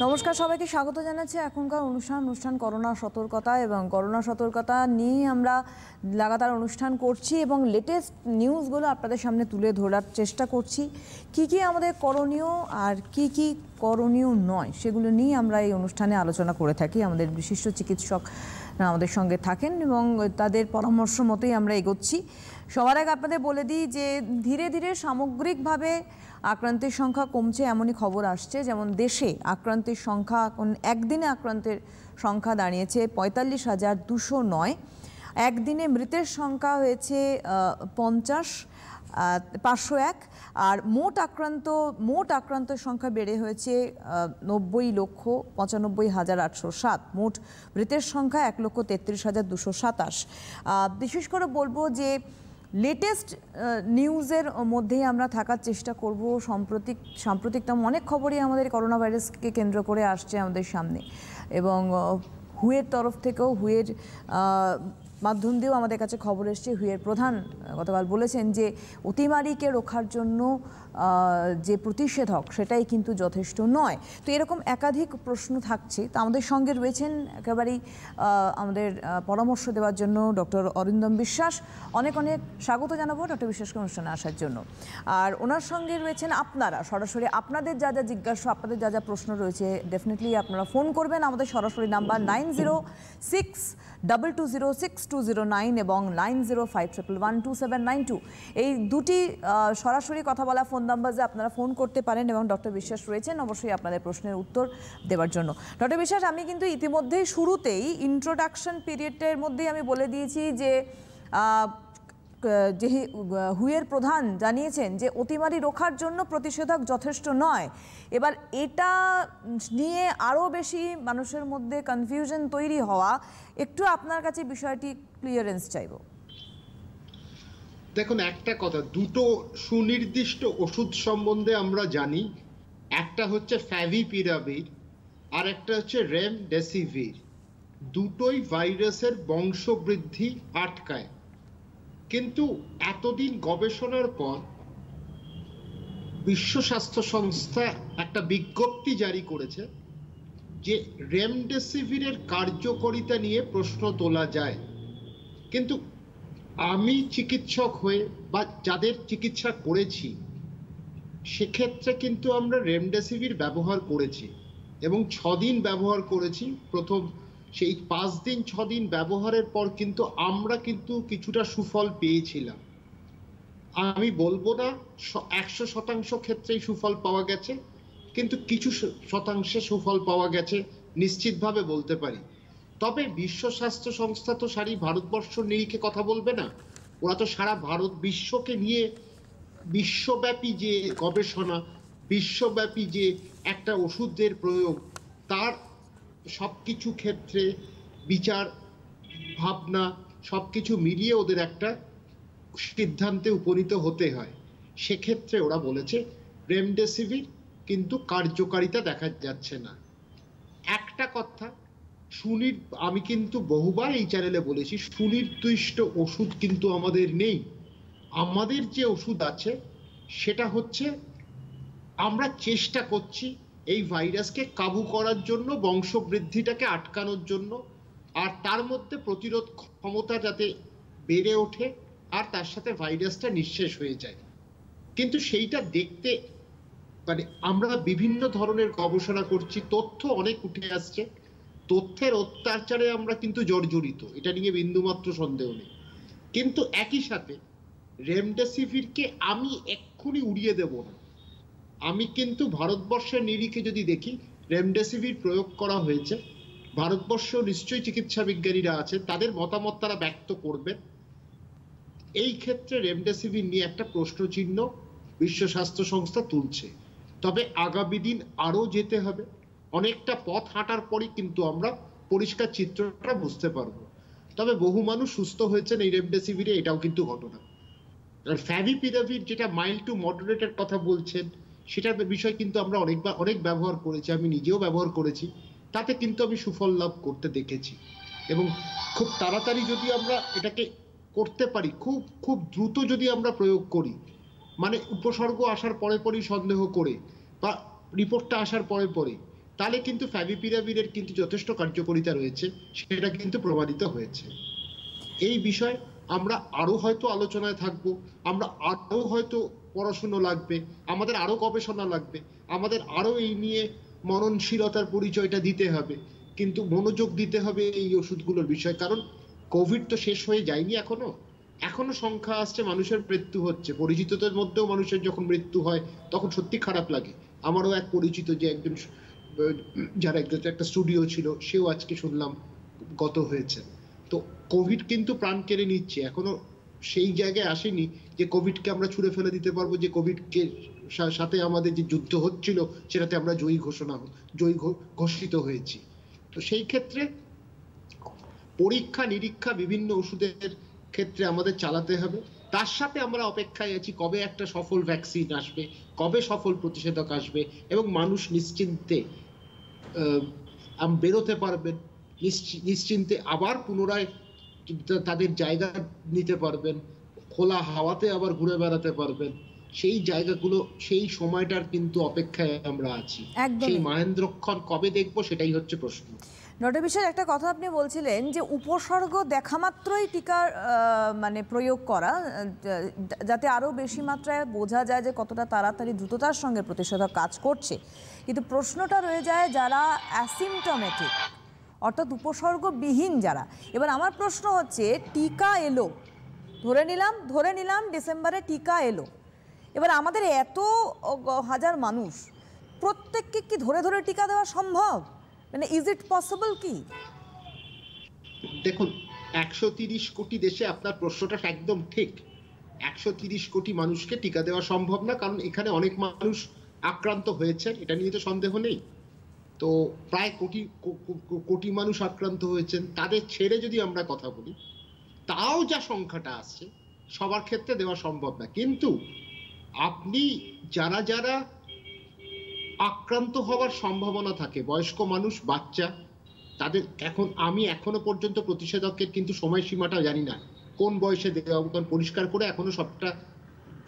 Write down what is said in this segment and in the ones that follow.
নমস্কার, সবাইকে স্বাগত জানাচ্ছি এখনকার অনুষ্ঠান করোনা সতর্কতা। এবং করোনা সতর্কতা নিয়ে আমরা লাগাতার অনুষ্ঠান করছি এবং লেটেস্ট নিউজগুলো আপনাদের সামনে তুলে ধরার চেষ্টা করছি। কি আমাদের করণীয় আর কি করণীয় নয় সেগুলো নিয়ে আমরা এই অনুষ্ঠানে আলোচনা করে থাকি। আমাদের বিশিষ্ট চিকিৎসক আমাদের সঙ্গে থাকেন এবং তাদের পরামর্শ মতোই আমরা এগোচ্ছি। সবার আগে আপনাদের বলে দিই যে ধীরে ধীরে সামগ্রিকভাবে আক্রান্তের সংখ্যা কমছে এমনই খবর আসছে। যেমন দেশে আক্রান্তের সংখ্যা এখন একদিনে আক্রান্তের সংখ্যা দাঁড়িয়েছে ৪৫,২০৯। একদিনে মৃতের সংখ্যা হয়েছে ৫০,৫০১। আর মোট আক্রান্তের সংখ্যা বেড়ে হয়েছে ৯০,৯৫,৮০৭। মোট মৃতের সংখ্যা ১,৩৩,২২৭। বিশেষ করে বলবো যে লেটেস্ট নিউজের মধ্যেই আমরা থাকার চেষ্টা করব। সাম্প্রতিকতম অনেক খবরই আমাদের করোনা ভাইরাসকে কেন্দ্র করে আসছে আমাদের সামনে, এবং হুয়ের তরফ থেকেও হুয়ের মাধ্যম দিয়েও আমাদের কাছে খবর এসছে। হুয়ের প্রধান গতকাল বলেছেন যে অতিমারিকে রোখার জন্য যে প্রতিষেধক সেটাই কিন্তু যথেষ্ট নয়। তো এরকম একাধিক প্রশ্ন থাকছে। তো আমাদের সঙ্গে রয়েছেন একেবারেই আমাদের পরামর্শ দেওয়ার জন্য ডক্টর অরিন্দম বিশ্বাস। অনেক স্বাগত জানাবো ডক্টর বিশ্বাসকে অনুষ্ঠানে আসার জন্য। আর ওনার সঙ্গে রয়েছেন আপনারা সরাসরি। আপনাদের যা জিজ্ঞাসা, আপনাদের যা প্রশ্ন রয়েছে ডেফিনেটলি আপনারা ফোন করবেন। আমাদের সরাসরি নাম্বার 9062206209 এবং 9051112792। এই দুটি সরাসরি কথা বলা ফোন নাম্বারে আপনারা ফোন করতে পারেন এবং ডক্টর বিশ্বাস রয়েছেন অবশ্যই আপনাদের প্রশ্নের উত্তর দেওয়ার জন্য। ডক্টর বিশ্বাস, আমি কিন্তু ইতিমধ্যেই শুরুতেই ইন্ট্রোডাকশন পিরিয়ডের মধ্যেই আমি বলে দিয়েছি যে হুয়ের প্রধান জানিয়েছেন যে অতিমারি রোখার জন্য প্রতিষেধক যথেষ্ট নয়। এবার এটা নিয়ে আরও বেশি মানুষের মধ্যে কনফিউশন তৈরি হওয়া, একটু আপনার কাছে বিষয়টি ক্লিয়ারেন্স চাইব। দেখুন, একটা কথা, দুটো সুনির্দিষ্ট ওষুধ সম্বন্ধে আমরা জানি। একটা হচ্ছে ফ্যাভিপিরাভির আর একটা হচ্ছে রেমডেসিভির। দুটোই ভাইরাসের বংশবৃদ্ধি আটকায়। কিন্তু এতদিন গবেষণার পর বিশ্ব স্বাস্থ্য সংস্থা একটা বিজ্ঞপ্তি জারি করেছে যে রেমডেসিভিরের কার্যকারিতা নিয়ে প্রশ্ন তোলা যায়। কিন্তু আমি চিকিৎসক হয়ে বা যাদের চিকিৎসা করেছি সেক্ষেত্রে কিন্তু আমরা রেমডেসিভির ব্যবহার করেছি এবং 6 দিন ব্যবহার করেছি। প্রথম সেই 5 দিন 6 দিন ব্যবহারের পর কিন্তু আমরা কিছুটা সুফল পেয়েছিলাম। আমি বলবো না 100% ক্ষেত্রেই সুফল পাওয়া গেছে, কিন্তু কিছু শতাংশে সুফল পাওয়া গেছে নিশ্চিতভাবে বলতে পারি। তবে বিশ্ব স্বাস্থ্য সংস্থা তো সারা ভারতবর্ষ নিরিখে কথা বলবে না। ওরা তো সারা বিশ্বকে নিয়ে বিশ্বব্যাপী যে গবেষণা, বিশ্বব্যাপী যে একটা ওষুধের প্রয়োগ, তার সবকিছু ক্ষেত্রে বিচার ভাবনা সবকিছু মিলিয়ে ওদের একটা সিদ্ধান্তে উপনীত হতে হয়। সেক্ষেত্রে ওরা বলেছে রেমডেসিভির কিন্তু কার্যকারিতা দেখা যাচ্ছে না। একটা কথা, আমি কিন্তু বহুবার এই চ্যানেলে বলেছি, সুনির্দিষ্ট ওষুধ কিন্তু আমাদের নেই। আমাদের যে ওষুধ আছে সেটা হচ্ছে আমরা চেষ্টা করছি এই ভাইরাসকে কাবু করার জন্য, বংশবৃদ্ধিটাকে আটকানোর জন্য, আর তার মধ্যে প্রতিরোধ ক্ষমতা যাতে বেড়ে ওঠে আর তার সাথে ভাইরাসটা নিঃশেষ হয়ে যায়। কিন্তু সেইটা দেখতে আমরা বিভিন্ন ধরনের গবেষণা করছি, তথ্য অনেক উঠে আসছে, তথ্যের অত্যাচারে আমরা কিন্তু জর্জরিত, এটা নিয়ে বিন্দুমাত্র সন্দেহ নেই। কিন্তু একই সাথে রেমডেসিভিরকে আমি এক্ষুনি উড়িয়ে দেব না। আমি কিন্তু ভারতবর্ষের নিরিখে যদি দেখি, রেমডেসিভির প্রয়োগ করা হয়েছে, ভারতবর্ষ নিশ্চয়ই চিকিৎসা বিজ্ঞানীরা আছে, তাদের মতামত তারা ব্যক্ত করবেন। এই ক্ষেত্রে রেমডেসিভির নিয়ে একটা প্রশ্নচিহ্ন বিশ্ব স্বাস্থ্য সংস্থা তুলছে। তবে আগামী দিন আরো যেতে হবে, অনেকটা পথ হাঁটার পরই কিন্তু আমরা পরিষ্কার চিত্রটা বুঝতে পারবো। তবে বহু মানুষ সুস্থ হয়েছেন এই রেমডেসিভিরে, এটাও কিন্তু ঘটনা। আর ফ্যাভিপিরাভির যেটা মাইল্ড টু মডারেটের কথা বলছেন, সেটার বিষয় কিন্তু আমরা অনেক ব্যবহার করেছি, আমি নিজেও ব্যবহার করেছি, তাতে কিন্তু আমি সুফল লাভ করতে দেখেছি। এবং খুব তাড়াতাড়ি যদি আমরা এটাকে করতে পারি, খুব দ্রুত যদি আমরা প্রয়োগ করি, উপসর্গ আসার পরে পরেই সন্দেহ করে বা রিপোর্টটা আসার পরে পরে তাহলে কিন্তু ফ্যাভিপিরাভিরের কিন্তু যথেষ্ট কার্যকারিতা রয়েছে, সেটা কিন্তু প্রমাণিত হয়েছে। এই বিষয়ে আমরা আরো হয়তো আলোচনায় থাকবো, আমরা আরো হয়তো পড়াশুনো লাগবে, আমাদের আরো গবেষণা লাগবে, আমাদের আরো এই নিয়ে মননশীলতার পরিচয়টা দিতে হবে, কিন্তু মনোযোগ দিতে হবে এই ওষুধগুলোর বিষয়। কারণ কোভিড তো শেষ হয়ে যায়নি, এখনো সংখ্যা আসছে, মানুষের মৃত্যু হচ্ছে, পরিচিতদের মধ্যেও মানুষের যখন মৃত্যু হয় তখন সত্যি খারাপ লাগে। আমারও এক পরিচিত যে একজন যারা একটা স্টুডিও ছিল, সেও আজকে শুনলাম গত হয়েছে। তো কোভিড কিন্তু প্রাণ কেড়ে নিচ্ছে, এখনো সেই জায়গায় আসেনি যে কোভিডকে আমরা ছুঁড়ে ফেলে দিতে পারবো, যে কোভিডকে সাথে আমাদের যে যুদ্ধ হচ্ছিল সেটাতে আমরা জয়ী ঘোষিত হয়েছি। তো সেই ক্ষেত্রে পরীক্ষা নিরীক্ষা বিভিন্ন ওষুধের ক্ষেত্রে আমাদের চালাতে হবে। তার সাথে আমরা অপেক্ষায় আছি কবে একটা সফল ভ্যাকসিন আসবে, কবে সফল প্রতিষেধক আসবে এবং মানুষ নিশ্চিন্তে বেরোতে পারবেন, নিশ্চিন্তে আবার পুনরায় তাদের জায়গা নিতে পারবেন, খোলা হাওয়াতে আবার ঘুরে বেড়াতে পারবেন। সেই জায়গাগুলো, সেই সময়টার কিন্তু অপেক্ষায় আমরা আছি। সেই মহেন্দ্রক্ষণ কবে দেখবো সেটাই হচ্ছে প্রশ্ন। ডক্টর বিশ্বাস, একটা কথা আপনি বলছিলেন যে উপসর্গ দেখা মাত্রই টিকার মানে প্রয়োগ করা, যাতে আরও বেশি মাত্রায় বোঝা যায় যে কতটা তাড়াতাড়ি দ্রুততার সঙ্গে প্রতিষেধক কাজ করছে। কিন্তু প্রশ্নটা রয়ে যায় যারা অ্যাসিমটমেটিক, অর্থাৎ উপসর্গবিহীন যারা। এবার আমার প্রশ্ন হচ্ছে, টিকা এলো, ধরে নিলাম ডিসেম্বরে টিকা এলো, এবার আমাদের এত হাজার মানুষ, প্রত্যেককে কি ধরে ধরে টিকা দেওয়া সম্ভব? মানে ইজ ইট পসিবল কি? দেখুন, 130 কোটি দেশে আপনার প্রশ্নটা একদম ঠিক। 130 কোটি মানুষকে টিকা দেওয়া সম্ভব না, কারণ এখানে অনেক মানুষ আক্রান্ত হয়েছে, এটা নিয়ে তো সন্দেহ নেই। তো প্রায় কোটি মানুষ আক্রান্ত হয়েছেন, তাদের ছেড়ে যদি আমরা কথা বলি, তাও যা সংখ্যাটা আসছে সবার ক্ষেত্রে দেওয়া সম্ভব না। কিন্তু আপনি যারা যারা আক্রান্ত হওয়ার সম্ভাবনা থাকে, বয়স্ক মানুষ, বাচ্চা, তাদের আমি এখনো পর্যন্ত প্রতিষেধকের কিন্তু সময়সীমাটা জানি না কোন বয়সে দেওয়া, কারণ পরিষ্কার করে এখনো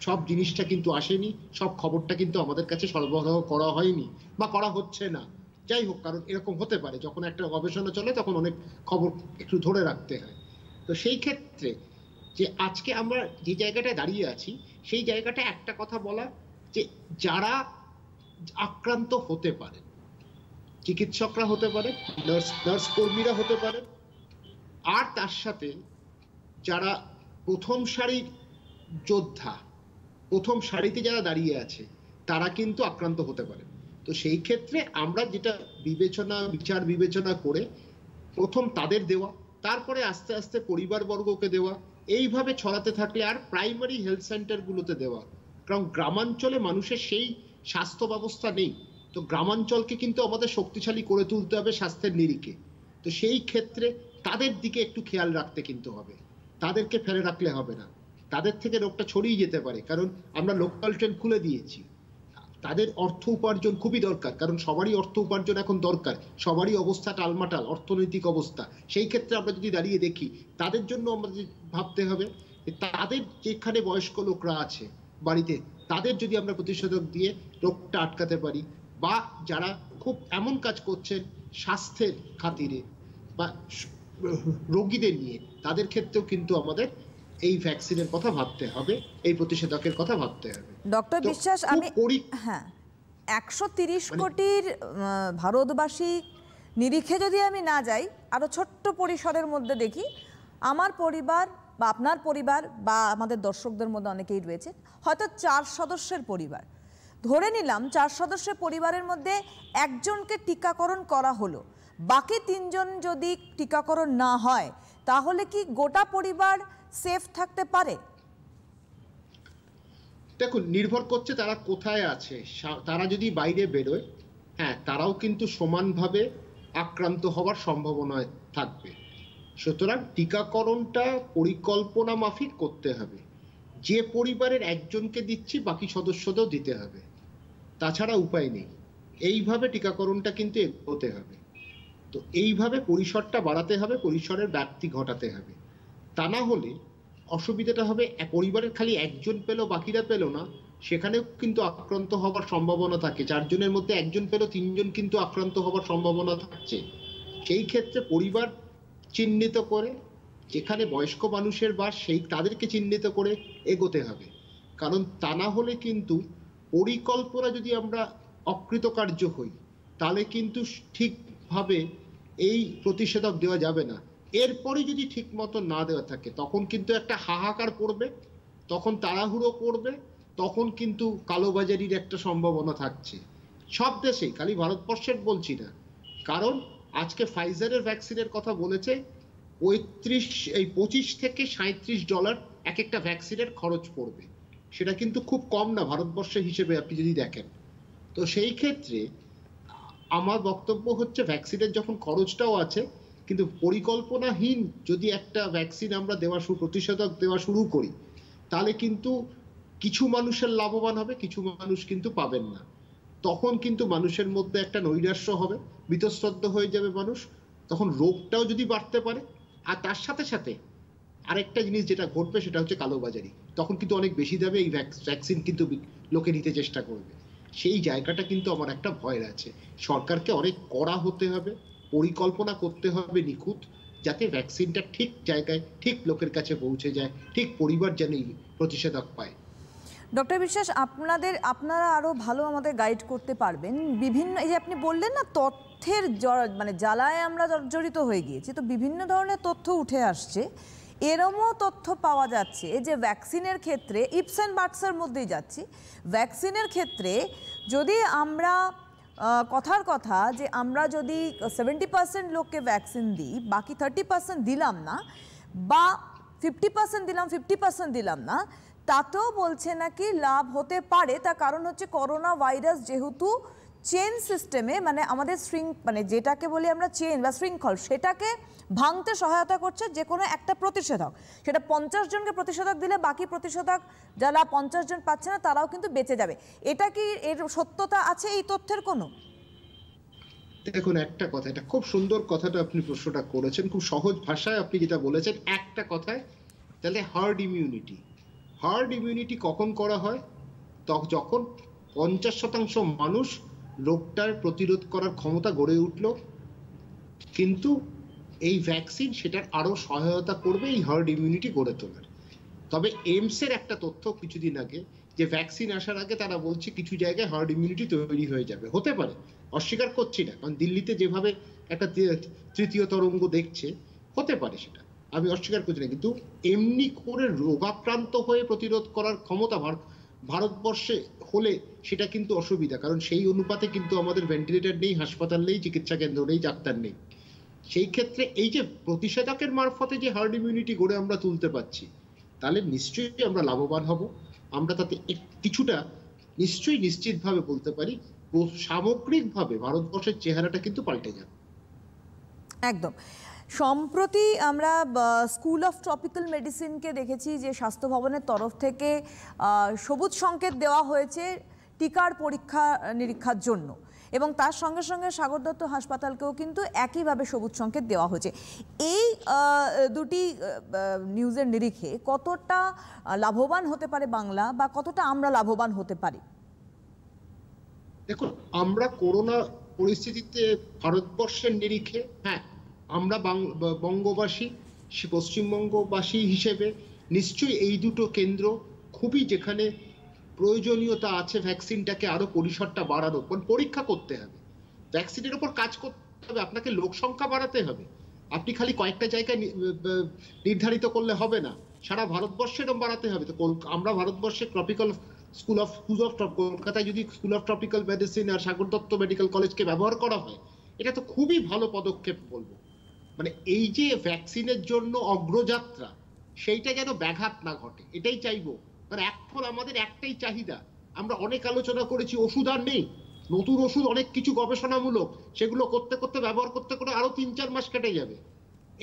সব জিনিসটা কিন্তু আসেনি, সব খবরটা কিন্তু আমাদের কাছে সরবরাহ করা হয়নি বা করা হচ্ছে না। যাই হোক, কারণ এরকম হতে পারে, যখন একটা গবেষণা চলে তখন অনেক খবর একটু ধরে রাখতে হয়। তো সেই ক্ষেত্রে যে আজকে আমরা যে জায়গাটায় দাঁড়িয়ে আছি, সেই জায়গাটা একটা কথা বলা, যে যারা আক্রান্ত হতে পারে, চিকিৎসকরা হতে পারে, নার্স কর্মীরা হতে পারে, আর তার সাথে যারা প্রথম সারির যোদ্ধা, প্রথম সারিতে যারা দাঁড়িয়ে আছে, তারা কিন্তু আক্রান্ত হতে পারে। তো সেই ক্ষেত্রে আমরা যেটা বিচার বিবেচনা করে প্রথম তাদের দেওয়া, তারপরে আস্তে আস্তে পরিবারবর্গকে দেওয়া, এইভাবে ছড়াতে থাকলে আর প্রাইমারি হেলথ সেন্টারগুলোতে দেওয়া। কারণ গ্রামাঞ্চলে মানুষের সেই স্বাস্থ্য ব্যবস্থা নেই, তো গ্রামাঞ্চলকে কিন্তু আমাদের শক্তিশালী করে তুলতে হবে স্বাস্থ্যের নিরিখে। তো সেই ক্ষেত্রে তাদের দিকে একটু খেয়াল রাখতে কিন্তু হবে, তাদেরকে ফেলে রাখলে হবে না, তাদের থেকে রোগটা ছড়িয়ে যেতে পারে। কারণ আমরা লোকাল ট্রেন খুলে দিয়েছি, তাদের অর্থ উপার্জন খুবই দরকার, কারণ সবারই অর্থ উপার্জন এখন দরকার, সবারই অবস্থা টালমাটাল, অর্থনৈতিক অবস্থা। সেই ক্ষেত্রে আমরা যদি দাঁড়িয়ে দেখি, তাদের জন্য আমাদের ভাবতে হবে, তাদের যেখানে বয়স্ক লোকরা আছে বাড়িতে, তাদের যদি আমরা প্রতিষেধক দিয়ে রোগটা আটকাতে পারি, বা যারা খুব এমন কাজ করছেন স্বাস্থ্যের খাতিরে বা রোগীদের নিয়ে, তাদের ক্ষেত্রেও কিন্তু আমাদের এই ভ্যাকসিনের কথা ভাবতে হবে, এই প্রতিষেধকের কথা ভাবতে হবে। ডক্টর বিশ্বাস, আমি 130 কোটির ভারতবাসী নিরিখে যদি আমি না যাই, আরো ছোট্ট পরিসরের মধ্যে দেখি, আমার পরিবার বা আপনার পরিবার বা আমাদের দর্শকদের মধ্যে অনেকেই রয়েছে, হয়তো 4 সদস্যের পরিবার, ধরে নিলাম 4 সদস্যের পরিবারের মধ্যে একজনকে টিকাকরণ করা হলো, বাকি 3 জন যদি টিকাকরণ না হয়, তাহলে কি গোটা পরিবার সেফ থাকতে পারে? দেখুন, নির্ভর করছে তারা কোথায় আছে। তারা যদি বাইরে বেরোয়, হ্যাঁ, তারাও কিন্তু সমানভাবে আক্রান্ত হওয়ার সম্ভাবনা থাকবে। সুতরাং টিকাকরণটা পরিকল্পনা মাফিক করতে হবে। যে পরিবারের একজনকে দিচ্ছি, বাকি সদস্যদেরও দিতে হবে, তাছাড়া উপায় নেই। এইভাবে টিকাকরণটা কিন্তু এগোতে হবে। তো এইভাবে পরিসরটা বাড়াতে হবে, পরিসরের ব্যাপ্তি ঘটাতে হবে। তা না হলে অসুবিধাটা হবে, পরিবারের খালি একজন পেলো বাকিরা পেলো না, সেখানেও কিন্তু আক্রান্ত হওয়ার সম্ভাবনা থাকে, 4 জনের মধ্যে 1 জন পেলেও 3 জন কিন্তু আক্রান্ত হওয়ার সম্ভাবনা থাকছে। সেই ক্ষেত্রে পরিবার চিহ্নিত করে, যেখানে বয়স্ক মানুষের বাস সেই তাদেরকে চিহ্নিত করে এগোতে হবে। কারণ তা না হলে কিন্তু পরিকল্পনা যদি আমরা অকৃতকার্য হই, তাহলে কিন্তু ঠিকভাবে এই প্রতিষেধক দেওয়া যাবে না। এরপরে যদি ঠিক মতো না দেওয়া থাকে, তখন কিন্তু একটা হাহাকার পড়বে, তখন তাড়াহুড়ো করবে, তখন কিন্তু কালোবাজারির একটা সম্ভাবনা থাকছে সব দেশেই, খালি ভারতবর্ষের বলছি না। কারণ আজকে ফাইজারের ভ্যাকসিনের কথা বলেছে, 25 থেকে $37 এক একটা ভ্যাকসিনের খরচ পড়বে। সেটা কিন্তু খুব কম না ভারতবর্ষের হিসেবে আপনি যদি দেখেন। তো সেই ক্ষেত্রে আমার বক্তব্য হচ্ছে, ভ্যাকসিনের যখন খরচটাও আছে, কিন্তু পরিকল্পনাহীন যদি একটা ভ্যাকসিন আমরা প্রতিষেধক দেওয়া শুরু করি, তাহলে কিন্তু কিছু মানুষের লাভবান হবে, কিছু মানুষ কিন্তু পাবেন না। তখন কিন্তু মানুষের মধ্যে একটা নৈরাশ্য হবে, বীতশ্রদ্ধ হয়ে যাবে মানুষ, তখন রোগটাও যদি বাড়তে পারে। আর তার সাথে সাথে আরেকটা জিনিস যেটা ঘটবে সেটা হচ্ছে কালোবাজারি। তখন কিন্তু অনেক বেশি দামে এই ভ্যাকসিন কিন্তু লোকে নিতে চেষ্টা করবে। সেই জায়গাটা কিন্তু আমার একটা ভয় আছে। সরকারকে অনেক কড়া হতে হবে, পরিকল্পনা করতে হবে নিখুঁত, যাতে ভ্যাকসিনটা ঠিক জায়গায় ঠিক লোকের কাছে পৌঁছে যায়, ঠিক পরিবার যেন প্রতিষেধক পায়। ডক্টর বিশ্বাস, আপনারা আরো ভালো আমাদের গাইড করতে পারবেন। বিভিন্ন এই যে আপনি বললেন না, তথ্যের মানে জ্বালায় আমরা জড়িত হয়ে গিয়েছি, তো বিভিন্ন ধরনের তথ্য উঠে আসছে। এরমও তথ্য পাওয়া যাচ্ছে যে ভ্যাকসিনের ক্ষেত্রে ইপস অ্যান্ড বাটসের মধ্যেই যাচ্ছি, ভ্যাকসিনের ক্ষেত্রে যদি আমরা কথার কথা যে আমরা যদি 70% লোককে ভ্যাকসিন দিই, বাকি 30% দিলাম না, বা 50% দিলাম 50% দিলাম না, তাতেও বলছে নাকি লাভ হতে পারে। তার কারণ হচ্ছে করোনা ভাইরাস যেহেতু চেন সিস্টেমে, মানে আমাদের মানে যেটাকে বলি আমরা চেন বা শৃঙ্খল, সেটাকে ভাঙতে সহায়তা করছে যে কোনো একটা প্রতিষেধক। সেটা 50 জনকে প্রতিষেধক দিলে বাকি প্রতিষেধক যারা 50 জন পাচ্ছে না তারাও কিন্তু বেঁচে যাবে। এটা কি এর সত্যতা আছে এই তথ্যের কোনো? দেখুন, একটা কথা, এটা খুব সুন্দর কথাটা আপনি প্রশ্নটা করেছেন, খুব সহজ ভাষায় আপনি যেটা বলেছেন একটা কথায়। তাহলে হার্ড ইমিউনিটি কখন করা হয়? যখন 50% মানুষ রোগটার প্রতিরোধ করার ক্ষমতা গড়ে উঠল, কিন্তু এই ভ্যাকসিন সেটার আরো সহায়তা করবে এই হার্ড ইমিউনিটি গড়ে তোলার। তবে এইমসের একটা তথ্য কিছুদিন আগে, যে ভ্যাকসিন আসার আগে তারা বলছে কিছু জায়গায় হার্ড ইমিউনিটি তৈরি হয়ে যাবে। হতে পারে, অস্বীকার করছি না, কারণ দিল্লিতে যেভাবে একটা তৃতীয় তরঙ্গ দেখছে, হতে পারে, সেটা আমি অস্বীকার করছি না। কিন্তু এমনি করে রোগাক্রান্ত হয়ে প্রতিরোধ করার ক্ষমতা ভারতবর্ষে হলে সেটা কিন্তু অসুবিধা, কারণ সেই অনুপাতে কিন্তু আমাদের ভেন্টিলেটর নেই, হাসপাতাল নেই, চিকিৎসা কেন্দ্র নেই, ডাক্তার নেই। সেই ক্ষেত্রে এই যে প্রতিষেধকের মারফতে যে হার্ড ইমিউনিটি গড়ে আমরা তুলতে পারছি, তাহলে নিশ্চয়ই আমরা লাভবান হব। আমরা তাতে কিছুটা নিশ্চয়ই নিশ্চিতভাবে বলতে পারি, সামগ্রিকভাবে ভারতবর্ষের চেহারাটা কিন্তু পাল্টে যাবে। একদম। সম্প্রতি আমরা স্কুল অফ ট্রপিক্যাল মেডিসিনকে দেখেছি যে স্বাস্থ্য ভবনের তরফ থেকে সবুজ সংকেত দেওয়া হয়েছে টিকার পরীক্ষা নিরীক্ষার জন্য, এবং তার সঙ্গে সঙ্গে সাগর দত্ত হাসপাতালকেও কিন্তু একইভাবে সবুজ সংকেত দেওয়া হয়েছে। এই দুটি নিউজের নিরিখে কতটা লাভবান হতে পারে বাংলা, বা কতটা আমরা লাভবান হতে পারি? দেখুন, আমরা করোনা পরিস্থিতিতে ভারতবর্ষের নিরিখে, হ্যাঁ, আমরা বঙ্গবাসী, পশ্চিমবঙ্গবাসী হিসেবে নিশ্চয়ই এই দুটো কেন্দ্র খুবই, যেখানে প্রয়োজনীয়তা আছে ভ্যাকসিনটাকে আরো পরিসরটা বাড়ানো, পরীক্ষা করতে হবে, ভ্যাকসিনের উপর কাজ করতে হবে, আপনাকে লোক সংখ্যা বাড়াতে হবে। আপনি খালি কয়েকটা জায়গায় নির্ধারিত করলে হবে না, সারা ভারতবর্ষের বাড়াতে হবে। তো আমরা ভারতবর্ষের ট্রপিক্যাল কলকাতায় যদি স্কুল অফ ট্রপিক্যাল মেডিসিন আর সাগর দত্ত মেডিকেল কলেজকে ব্যবহার করা হয়, এটা তো খুবই ভালো পদক্ষেপ বলবো। মানে এই যে ভ্যাকসিনের জন্য অগ্রযাত্রা, সেইটা যেন ব্যাঘাত না ঘটে, এটাই চাইবো। কারণ এখন আমাদের একটাই চাহিদা, আমরা অনেক আলোচনা করেছি, ওষুধ আর নেই, নতুন ওষুধ অনেক কিছু গবেষণামূলক, সেগুলো করতে করতে ব্যবহার করতে করতে আরো 3-4 মাস কেটে যাবে।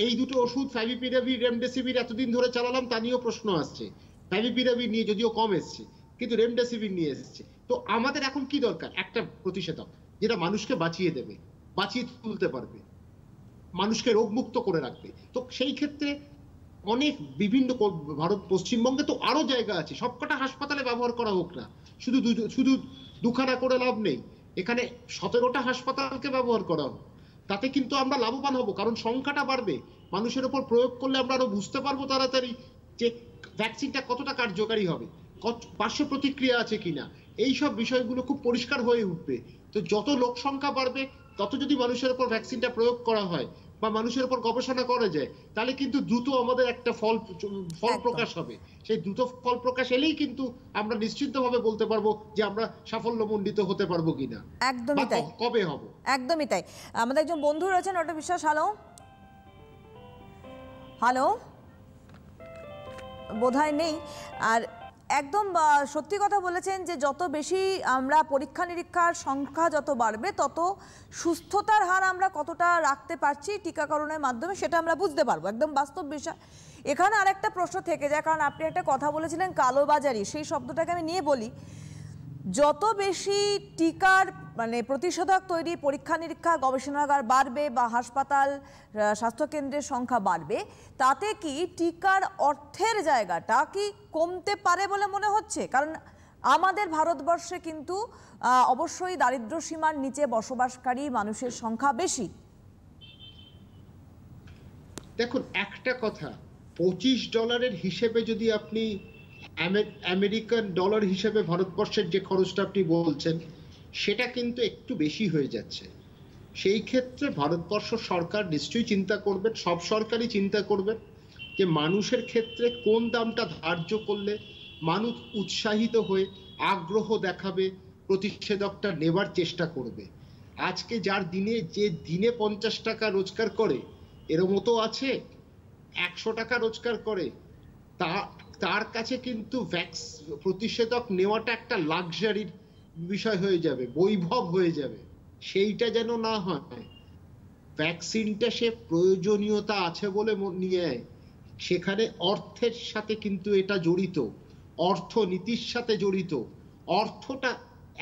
এই দুটো ওষুধ ফ্যাভিপিরাভির, রেমডেসিভির এতদিন ধরে চালালাম, তা নিয়েও প্রশ্ন আসছে। ফ্যাভিপিরাভির নিয়ে যদিও কম এসছে, কিন্তু রেমডেসিভির নিয়ে এসেছে। তো আমাদের এখন কি দরকার? একটা প্রতিষেধক যেটা মানুষকে বাঁচিয়ে দেবে, বাঁচিয়ে তুলতে পারবে, মানুষকে রোগমুক্ত করে রাখবে। তো সেই ক্ষেত্রে অনেক বিভিন্ন ভারত পশ্চিমবঙ্গে তো আরো জায়গা আছে, সবকটা হাসপাতালে ব্যবহার করা হোক না, শুধু দুখানা করে লাভ নেই, এখানে 17টা হাসপাতালকে ব্যবহার করা হোক, তাতে কিন্তু আমরা লাভবান হব, কারণ সংখ্যাটা বাড়বে, মানুষের উপর প্রয়োগ করলে আমরা আরো বুঝতে পারবো তাড়াতাড়ি যে ভ্যাকসিনটা কতটা কার্যকারী হবে, পার্শ্ব প্রতিক্রিয়া আছে কিনা, এইসব বিষয়গুলো খুব পরিষ্কার হয়ে উঠবে। তো যত লোক সংখ্যা বাড়বে তত যদি মানুষের উপর ভ্যাকসিনটা প্রয়োগ করা হয় বা মানুষের উপর গবেষণা করা যায়, তাহলে কিন্তু দ্রুত আমাদের একটা ফল প্রকাশ হবে। সেই দ্রুত ফল প্রকাশ এলেই কিন্তু আমরা নিশ্চিতভাবে বলতে পারবো যে আমরা সাফল্যমণ্ডিত হতে পারবো কিনা, একদমই তাই, কবে হব। একদমই তাই। আমাদের একজন বন্ধু রয়েছেন, ডক্টর বিশ্বাস। হ্যালো হ্যালো, বোধহয় নেই। আর একদম সত্যি কথা বলেছেন যে যত বেশি আমরা পরীক্ষা নিরীক্ষার সংখ্যা যত বাড়বে তত সুস্থতার হার আমরা কতটা রাখতে পারছি টিকাকরণের মাধ্যমে সেটা আমরা বুঝতে পারবো, একদম বাস্তব বিষয়। এখানে আরেকটা প্রশ্ন থেকে যায়, কারণ আপনি একটা কথা বলেছিলেন কালোবাজারি, সেই শব্দটাকে আমি নিয়ে বলি। যত বেশি টিকার মানে প্রতিষেধক তৈরি, পরীক্ষা নিরীক্ষা, গবেষণাগার বাড়বে বা হাসপাতাল স্বাস্থ্যকেন্দ্রের সংখ্যা বাড়বে, তাতে কি টিকার অর্থের জায়গাটা কি কমতে পারে বলে মনে হচ্ছে? কারণ আমাদের ভারতবর্ষে কিন্তু অবশ্যই দারিদ্র্য সীমার নিচে বসবাসকারী মানুষের সংখ্যা বেশি। দেখুন, একটা কথা, $25 হিসেবে যদি আপনি আমেরিকান ডলার হিসেবে ভারতবর্ষের যে খরচটা আপনি বলছেন সেটা কিন্তু একটু বেশি হয়ে যাচ্ছে। সেই ক্ষেত্রে ভারতবর্ষ সরকার নিশ্চয়ই চিন্তা করবেন, সব সরকারই চিন্তা করবেন যে মানুষের ক্ষেত্রে কোন দামটা ধার্য করলে মানুষ উৎসাহিত হয়ে আগ্রহ দেখাবে, প্রতিষেধকটা নেবার চেষ্টা করবে। আজকে যে দিনে 50 টাকা রোজগার করে, এর মতো আছে 100 টাকা রোজগার করে, তার কাছে কিন্তু প্রতিষেধক নেওয়াটা একটা লাক্সারির বিষয় হয়ে যাবে, বৈভব হয়ে যাবে। সেইটা যেন না হয়। ভ্যাকসিনটা সে প্রয়োজনীয়তা আছে বলে নিয়ে, সেখানে অর্থের সাথে কিন্তু এটা জড়িত, অর্থনীতির সাথে জড়িত। অর্থটা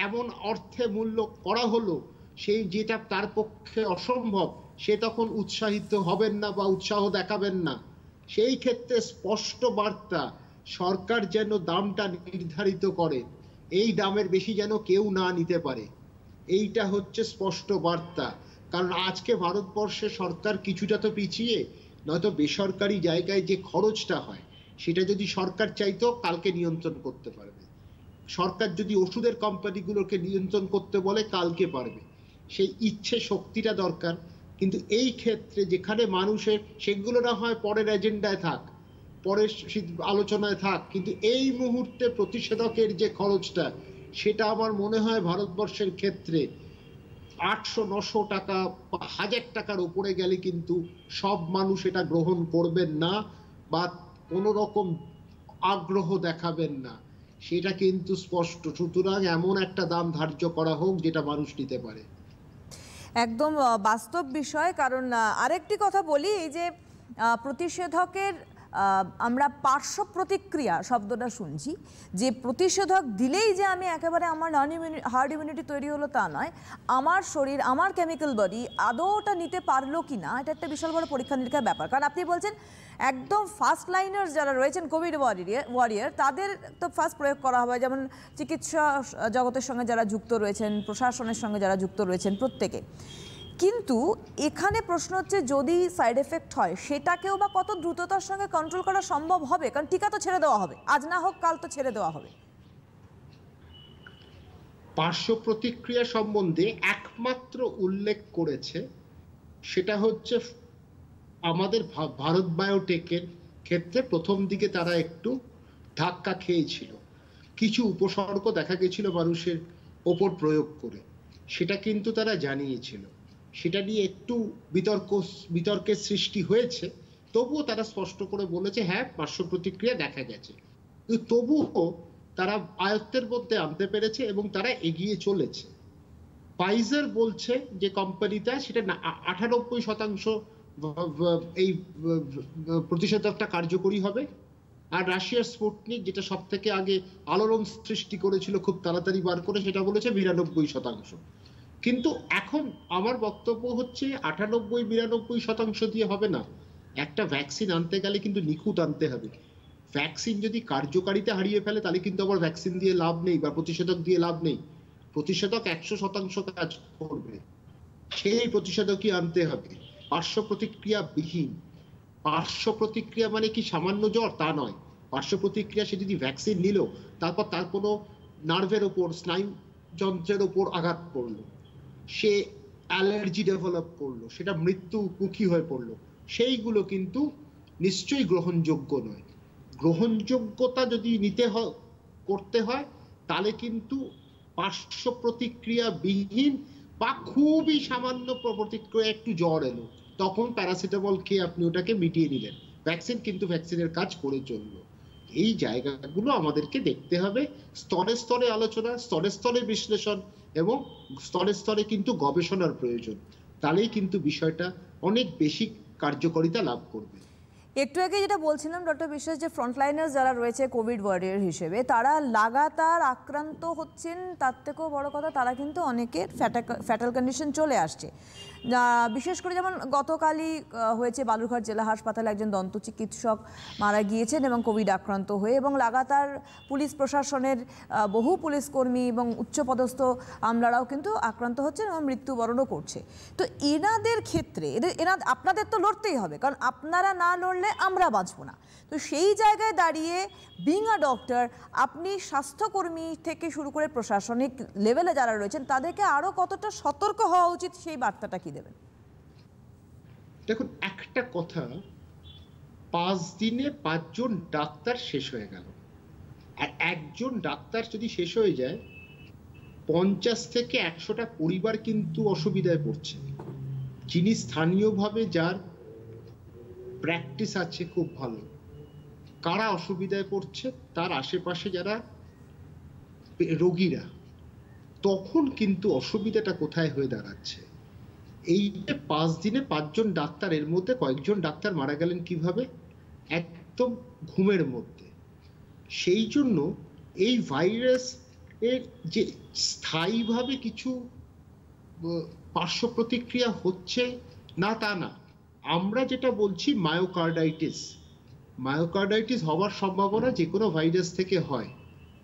এমন অর্থে মূল্য করা হলো সেই যেটা তার পক্ষে অসম্ভব, সে তখন উৎসাহিত হবেন না বা উৎসাহ দেখাবেন না। সেই ক্ষেত্রে স্পষ্ট বার্তা, সরকার যেন দামটা নির্ধারিত করে, এই দামের বেশি যেন কেউ না নিতে পারে, এইটা হচ্ছে স্পষ্ট বার্তা। কারণ আজকে ভারতবর্ষে সরকার কিছুটা তো পিছিয়ে, নয়তো বেসরকারি জায়গায় যে খরচটা হয় সেটা যদি সরকার চাইতো কালকে নিয়ন্ত্রণ করতে পারবে। সরকার যদি ওষুধের কোম্পানিগুলোকে নিয়ন্ত্রণ করতে বলে কালকে পারবে, সেই ইচ্ছে শক্তিটা দরকার। কিন্তু এই ক্ষেত্রে যেখানে মানুষের, সেগুলো না হয় পরের এজেন্ডায় থাক, পরের আলোচনায় থাক, কিন্তু এই মুহূর্তে প্রতিষেধকের যে খরচটা, সেটা আমার মনে হয় ভারতবর্ষের ক্ষেত্রে 800-900 টাকা বা 1000 টাকার উপরে গেলে কিন্তু সব মানুষ এটা গ্রহণ করবেন না বা কোনো রকম আগ্রহ দেখাবেন না, সেটা কিন্তু স্পষ্ট। সুতরাং এমন একটা দাম ধার্য করা হোক যেটা মানুষ নিতে পারে। একদম বাস্তব বিষয়। কারণ আরেকটি কথা বলি, এই যে প্রতিষেধকের আমরা পার্শ্ব প্রতিক্রিয়া শব্দটা শুনছি, যে প্রতিষেধক দিলেই যে আমি একেবারে আমার হার্ড ইমিউনিটি তৈরি হলো তা নয়, আমার শরীর, আমার কেমিক্যাল বডি আদৌ ওটা নিতে পারলো কি না, এটা একটা বিশাল বড় পরীক্ষা নিরীক্ষার ব্যাপার। কারণ আপনি বলছেন একদম ফার্স্ট লাইনার্স যারা রয়েছেন, কোভিড ওয়ারিয়ার, তাদের তো ফার্স্ট প্রয়োগ করা হবে, যেমন চিকিৎসা জগতের সঙ্গে যারা যুক্ত রয়েছেন, প্রশাসনের সঙ্গে যারা যুক্ত রয়েছেন, প্রত্যেকে। কিন্তু এখানে প্রশ্ন হচ্ছে, যদি সাইড এফেক্ট হয় সেটাকেও বা কত দ্রুততার সঙ্গে কন্ট্রোল করা সম্ভব হবে? কারণ টিকা তো ছেড়ে দেওয়া হবে, আজ না হোক কাল তো ছেড়ে দেওয়া হবে। পার্শ্ব প্রতিক্রিয়া সম্বন্ধে একমাত্র উল্লেখ করেছে সেটা হচ্ছে আমাদের ভারত বায়োটেকের ক্ষেত্রে প্রথম দিকে তারা একটু ধাক্কা খেয়েছিল, কিছু উপসর্গ দেখা গেছিল মানুষের ওপর প্রয়োগ করে, সেটা কিন্তু তারা জানিয়েছিল। সেটা নিয়ে একটু বিতর্কের সৃষ্টি হয়েছে, তবুও তারা স্পষ্ট করে বলেছে হ্যাঁ পার্শ্ব প্রতিক্রিয়া দেখা গেছে, কিন্তু তবুও তারা আয়ত্তের মধ্যে আনতে পেরেছে এবং তারা এগিয়ে চলেছে। ফাইজার বলছে যে কোম্পানিটা, সেটা 98% এই প্রতিষেধকটা কার্যকরী হবে। আর রাশিয়ার স্পুটনিক, যেটা সব থেকে আগে আলোড়ন সৃষ্টি করেছিল খুব তাড়াতাড়ি বার করে, সেটা বলেছে 92%। কিন্তু এখন আমার বক্তব্য হচ্ছে 98-92% দিয়ে হবে না, একটা ভ্যাকসিন আনতে গেলে কিন্তু নিখুঁত আনতে হবে। ভ্যাকসিন যদি কার্যকারিতা হারিয়ে ফেলে তাহলে কিন্তু আবার ভ্যাকসিন দিয়ে লাভ নেই বা প্রতিষেধক দিয়ে লাভ নেই। প্রতিষেধক 100% কাজ করবে, সেই প্রতিষেধকই আনতে হবে পার্শ্ব প্রতিক্রিয়া বিহীন। পার্শ্ব প্রতিক্রিয়া মানে কি সামান্য জ্বর তা নয়। পার্শ্ব প্রতিক্রিয়া সে যদি ভ্যাকসিন নিল, তারপর তার কোনো নার্ভের ওপর, স্নায়ু যন্ত্রের ওপর আঘাত পড়লো, সে অ্যালার্জি ডেভেলপ করলো, সেটা মৃত্যুমুখী হয়ে পড়লো, সেইগুলো কিন্তু নিশ্চয়ই গ্রহণযোগ্য নয়। গ্রহণযোগ্যতা যদি করতে হয় তাহলে কিন্তু পার্শ্ব প্রতিক্রিয়া বিহীন বা খুবই সামান্য প্রতিক্রিয়া, একটু জ্বর এলো তখন প্যারাসিটামল খেয়ে আপনি ওটাকে মিটিয়ে নিলেন, ভ্যাকসিন কিন্তু ভ্যাকসিনের কাজ করে চললো। এই জায়গাগুলো আমাদেরকে দেখতে হবে, স্তরে স্তরে আলোচনা, স্তরে স্তরে বিশ্লেষণ এবং স্তরে স্তরে কিন্তু গবেষণার প্রয়োজন। তাহলেই কিন্তু বিষয়টা অনেক বেশি কার্যকারিতা লাভ করবে। একটু আগে যেটা বলছিলাম ডক্টর বিশ্বাস, যে ফ্রন্টলাইনার যারা রয়েছে কোভিড ওয়ারিয়র হিসেবে, তারা লাগাতার আক্রান্ত হচ্ছেন, তার থেকেও বড় কথা তারা কিন্তু অনেকের ফ্যাটাল কন্ডিশন চলে আসছে। বিশেষ করে যেমন গতকালই হয়েছে বালুরঘাট জেলা হাসপাতালে একজন দন্ত চিকিৎসক মারা গিয়েছেন এবং কোভিড আক্রান্ত হয়ে, এবং লাগাতার পুলিশ প্রশাসনের বহু পুলিশ কর্মী এবং উচ্চপদস্থ আমলারাও কিন্তু আক্রান্ত হচ্ছেন এবং মৃত্যুবরণও করছে। তো এনাদের ক্ষেত্রে আপনাদের তো লড়তেই হবে, কারণ আপনারা না লড়লে আমরা বাঁচব না। তো সেই জায়গায় দাঁড়িয়ে বিং আ ডক্টর, আপনি স্বাস্থ্যকর্মী থেকে শুরু করে প্রশাসনিক লেভেলে যারা রয়েছেন তাদেরকে আরো কতটা সতর্ক হওয়া উচিত, সেই বার্তাটা কি দেবেন? দেখুন, একটা কথা, 5 দিনে 5 জন ডাক্তার শেষ হয়ে গেল, আর একজন ডাক্তার যদি শেষ হয়ে যায় 50 থেকে 100টা পরিবার কিন্তু অসুবিধায় পড়ছে। যিনি স্থানীয়ভাবে যার প্র্যাকটিস আছে খুব ভালো, কারা অসুবিধায় পড়ছে? তার আশেপাশে যারা রোগীরা। তখন কিন্তু অসুবিধাটা কোথায় হয়ে দাঁড়াচ্ছে? এই যে 5 দিনে 5 জন ডাক্তার, এর মধ্যে কয়েকজন ডাক্তার মারা গেলেন কিভাবে? একদম ঘুমের মধ্যে। সেই জন্য এই ভাইরাস এর যে স্থায়ীভাবে কিছু পার্শ্ব প্রতিক্রিয়া হচ্ছে না তা না, আমরা যেটা বলছি মায়োকার্ডাইটিস হওয়ার সম্ভাবনা যে কোনো ভাইরাস থেকে হয়।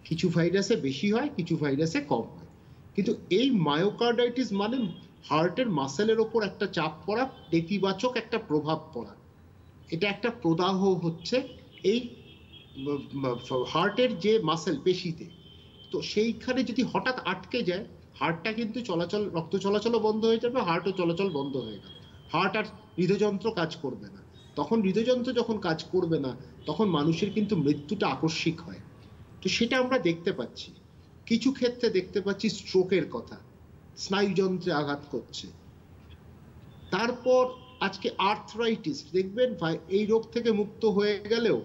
কিছু ভাইরাসে বেশি হয়, কিছু ভাইরাসে কম হয়। কিন্তু এই মায়োকার্ডাইটিস মানে হার্টের মাসেলের ওপর একটা চাপ পড়া, নেতিবাচক একটা প্রভাব পড়া। এটা একটা প্রদাহ হচ্ছে এই হার্টের যে মাসেল, পেশিতে। তো সেইখানে যদি হঠাৎ আটকে যায়, হার্টটা কিন্তু রক্ত চলাচলও বন্ধ হয়ে যাবে, হার্টও চলাচল বন্ধ হয়ে গেল, হার্ট আর হৃদযন্ত্র কাজ করবে না। তখন হৃদযন্ত্র যখন কাজ করবে না, তখন মানুষের কিন্তু মৃত্যুটা আকস্মিক হয়। তো সেটা আমরা দেখতে পাচ্ছি, কিছু ক্ষেত্রে দেখতে পাচ্ছি স্ট্রোকের কথা, স্নায়ুযন্ত্রে আঘাত করছে। তারপর আজকে আর্থ্রাইটিস, দেখবেন এই রোগ থেকে মুক্ত হয়ে গেলেও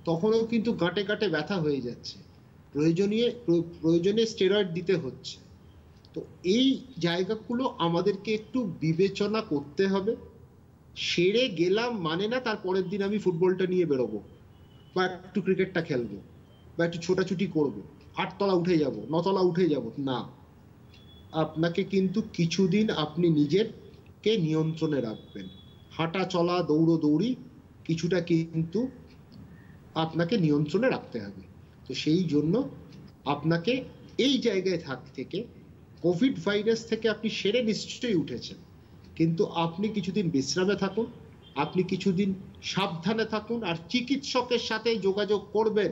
তখনও কিন্তু গাঁটে গাঁটে ব্যথা হয়ে যাচ্ছে, প্রয়োজনে স্টেরয়েড দিতে হচ্ছে। তো এই জায়গাগুলো আমাদেরকে একটু বিবেচনা করতে হবে। সেরে গেলাম মানে না তার পরের দিন আমি ফুটবলটা নিয়ে বেরোবো বা একটু ক্রিকেটটা খেলবো বা একটু ছোটাছুটি করবো, 8 তলা উঠে যাব, 9 তলা উঠে যাব না। আপনাকে কিন্তু কিছুদিন আপনি নিজেরকে নিয়ন্ত্রণে রাখবেন। হাঁটা চলা, দৌড়ি কিছুটা কিন্তু আপনাকে নিয়ন্ত্রণে রাখতে হবে। তো সেই জন্য আপনাকে এই জায়গায় থেকে কোভিড ভাইরাস থেকে আপনি সেরে নিশ্চয়ই উঠেছেন, কিন্তু আপনি কিছুদিন বিশ্রামে থাকুন, আপনি কিছুদিন সাবধানে থাকুন, আর চিকিৎসকের সাথে যোগাযোগ করবেন।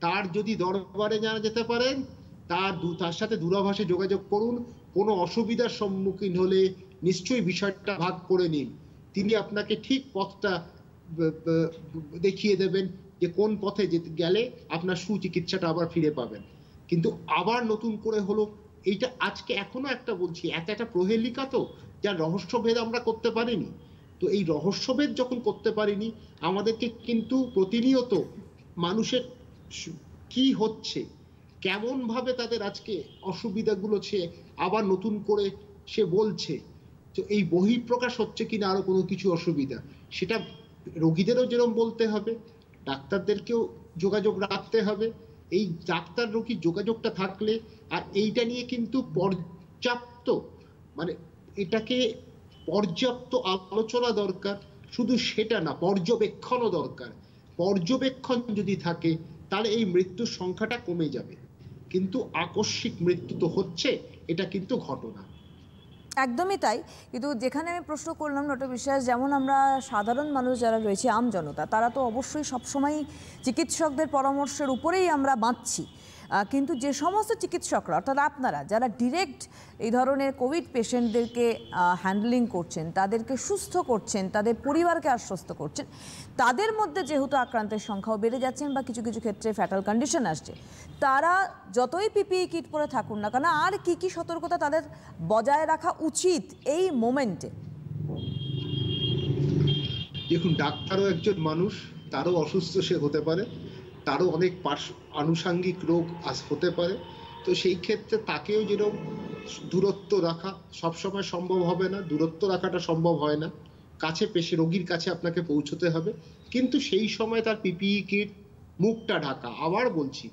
তার যদি দরবারে জানা যেতে পারেন, তার সাথে দূরভাষে যোগাযোগ করুন। কোনো অসুবিধার সম্মুখীন হলে নিশ্চয়ই বিষয়টা ভাগ করে নিন। তিনি আপনাকে ঠিক পথটা দেখিয়ে দেবেন যে কোন পথে গেলে আপনার সুচিকিৎসাটা আবার ফিরে পাবেন। কিন্তু আবার নতুন করে হলো এইটা, আজকে এখনো একটা বলছি, একটা প্রহেলিকা, তো যার রহস্যভেদ আমরা করতে পারিনি। তো এই রহস্যভেদ যখন করতে পারিনি, আমাদেরকে কিন্তু প্রতিনিয়ত মানুষের কি হচ্ছে, কেমন ভাবে তাদের আজকে অসুবিধাগুলো সে আবার নতুন করে সে বলছে, তো এই বহিঃপ্রকাশ হচ্ছে কিনা আরো কোনো কিছু অসুবিধা, সেটা রোগীদেরও যেরকম বলতে হবে, ডাক্তারদেরকেও যোগাযোগ রাখতে হবে। এই ডাক্তার রোগী যোগাযোগটা থাকলে, আর এইটা নিয়ে কিন্তু পর্যাপ্ত, মানে এটাকে পর্যাপ্ত আলোচনা দরকার। শুধু সেটা না, পর্যবেক্ষণও দরকার। পর্যবেক্ষণ যদি থাকে তাহলে এই মৃত্যুর সংখ্যাটা কমে যাবে। কিন্তু আকস্মিক মৃত্যু তো হচ্ছে, এটা কিন্তু ঘটনা। একদমই তাই। কিন্তু যেখানে আমি প্রশ্ন করলাম ডক্টর বিশ্বাস, যেমন আমরা সাধারণ মানুষ যারা রয়েছে, আম জনতা, তারা তো অবশ্যই সবসময় চিকিৎসকদের পরামর্শের উপরেই আমরা বাঁচছি। কিন্তু যে সমস্ত চিকিৎসকরা, অর্থাৎ আপনারা যারা ডিরেক্ট এই ধরনের কোভিড পেশেন্টদেরকে হ্যান্ডলিং করছেন, তাদেরকে সুস্থ করছেন, তাদের পরিবারকে আশ্বস্ত করছেন, তাদের মধ্যে যেহেতু আক্রান্তের সংখ্যাও বেড়ে যাচ্ছেন বা কিছু কিছু ক্ষেত্রে ফ্যাটাল কন্ডিশন আসছে, তারা যতই পিপিই কিট পরে থাকুন না কেন, আর কি কি সতর্কতা তাদের বজায় রাখা উচিত এই মোমেন্টে? দেখুন, ডাক্তারও একজন মানুষ, তারও অসুস্থ সে হতে পারে, তারও অনেক আনুষাঙ্গিক রোগ হতে পারে। তো সেই ক্ষেত্রে তাকেও যেরকম দূরত্ব রাখা সবসময় সম্ভব হবে না, দূরত্ব রাখাটা সম্ভব হয় না, কাছে রোগীর কাছে আপনাকে পৌঁছতে হবে। কিন্তু সেই সময় তার পিপিই কিট, মুখটা ঢাকা। আবার বলছি,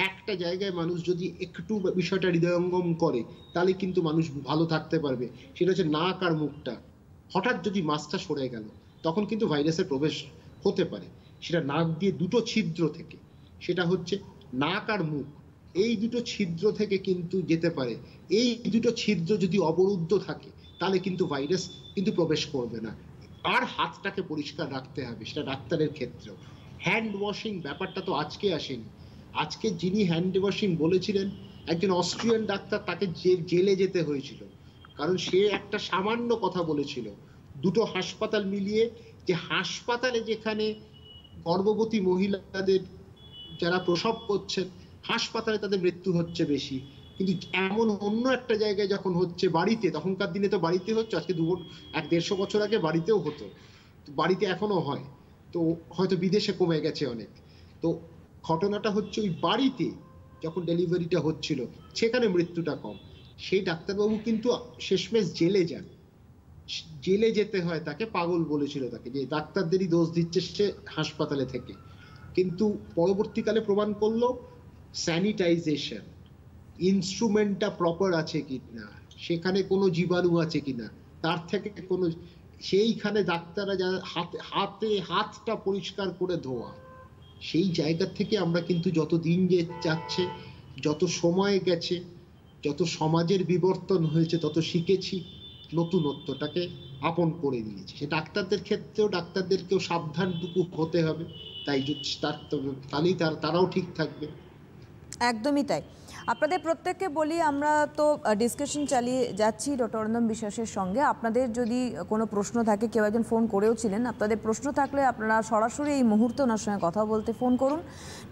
একটা জায়গায় মানুষ যদি একটু বিষয়টা হৃদয়ঙ্গম করে তাহলে কিন্তু মানুষ ভালো থাকতে পারবে। সেটা হচ্ছে নাক আর মুখটা। হঠাৎ যদি মাস্কটা সরে গেল তখন কিন্তু ভাইরাসের প্রবেশ হতে পারে। সেটা নাক দিয়ে দুটো ছিদ্র থেকে, সেটা হচ্ছে নাক আর মুখ, এই দুটো ছিদ্র থেকে কিন্তু যেতে পারে। এই দুটো ছিদ্র যদি অবরুদ্ধ থাকে তাহলে কিন্তু ভাইরাস কিন্তু প্রবেশ করবে না। আর হাতটাকে পরিষ্কার রাখতে হবে, সেটা ডাক্তারের ক্ষেত্রেও। হ্যান্ড ওয়াশিং ব্যাপারটা তো আজকে আসেনি। আজকে যিনি হ্যান্ড ওয়াশিং বলেছিলেন একজন অস্ট্রিয়ান ডাক্তার, তাকে জেলে যেতে হয়েছিল, কারণ সে একটা সামান্য কথা বলেছিল। দুটো হাসপাতাল মিলিয়ে, যে হাসপাতালে যেখানে গর্ভবতী মহিলাদের যারা প্রসব করছেন, হাসপাতালে তাদের মৃত্যু হচ্ছে বেশি, কিন্তু এমন অন্য একটা জায়গায় যখন হচ্ছে বাড়িতে, তখনকার দিনে তো বাড়িতে হচ্ছে, আজকে 150 বছর আগে বাড়িতেও হতো, বাড়িতে এখনো হয়, তো হয়তো বিদেশে কমে গেছে অনেক। তো ঘটনাটা হচ্ছে ওই বাড়িতে যখন ডেলিভারিটা হচ্ছিল সেখানে মৃত্যুটা কম। সেই ডাক্তারবাবু কিন্তু শেষমেশ জেলে যান, জেলে যেতে হয় তাকে, পাগল বলেছিল তাকে, যে ডাক্তারদেরই দোষ দিচ্ছে সে হাসপাতালে থেকে। কিন্তু পরবর্তীকালে প্রমাণ করলো স্যানিটাইজেশন, ইনস্ট্রুমেন্টটা প্রপার আছে কিনা, সেখানে কোনো জীবাণু আছে কিনা, তার থেকে কোনো, সেইখানে ডাক্তাররা যারা হাতটা পরিষ্কার করে ধোয়া, সেই জায়গা থেকে আমরা কিন্তু যত দিন যাচ্ছে, যত সময় গেছে, যত সমাজের বিবর্তন হয়েছে, তত শিখেছি, নতুনত্বটাকে আপন করে নিয়েছি। সে ডাক্তারদের ক্ষেত্রেও ডাক্তারদেরকেও সাবধানটুকু হতে হবে, তাহলেই তারাও ঠিক থাকবে। একদমই তাই। আপনাদের প্রত্যেককে বলি, আমরা তো ডিসকাশন চালিয়ে যাচ্ছি ডক্টর অরিন্দম বিশ্বাসের সঙ্গে। আপনাদের যদি কোনো প্রশ্ন থাকে, কেউ একজন ফোন করেও ছিলেন, আপনাদের প্রশ্ন থাকলে আপনারা সরাসরি এই মুহূর্তে ওনার সঙ্গে কথা বলতে ফোন করুন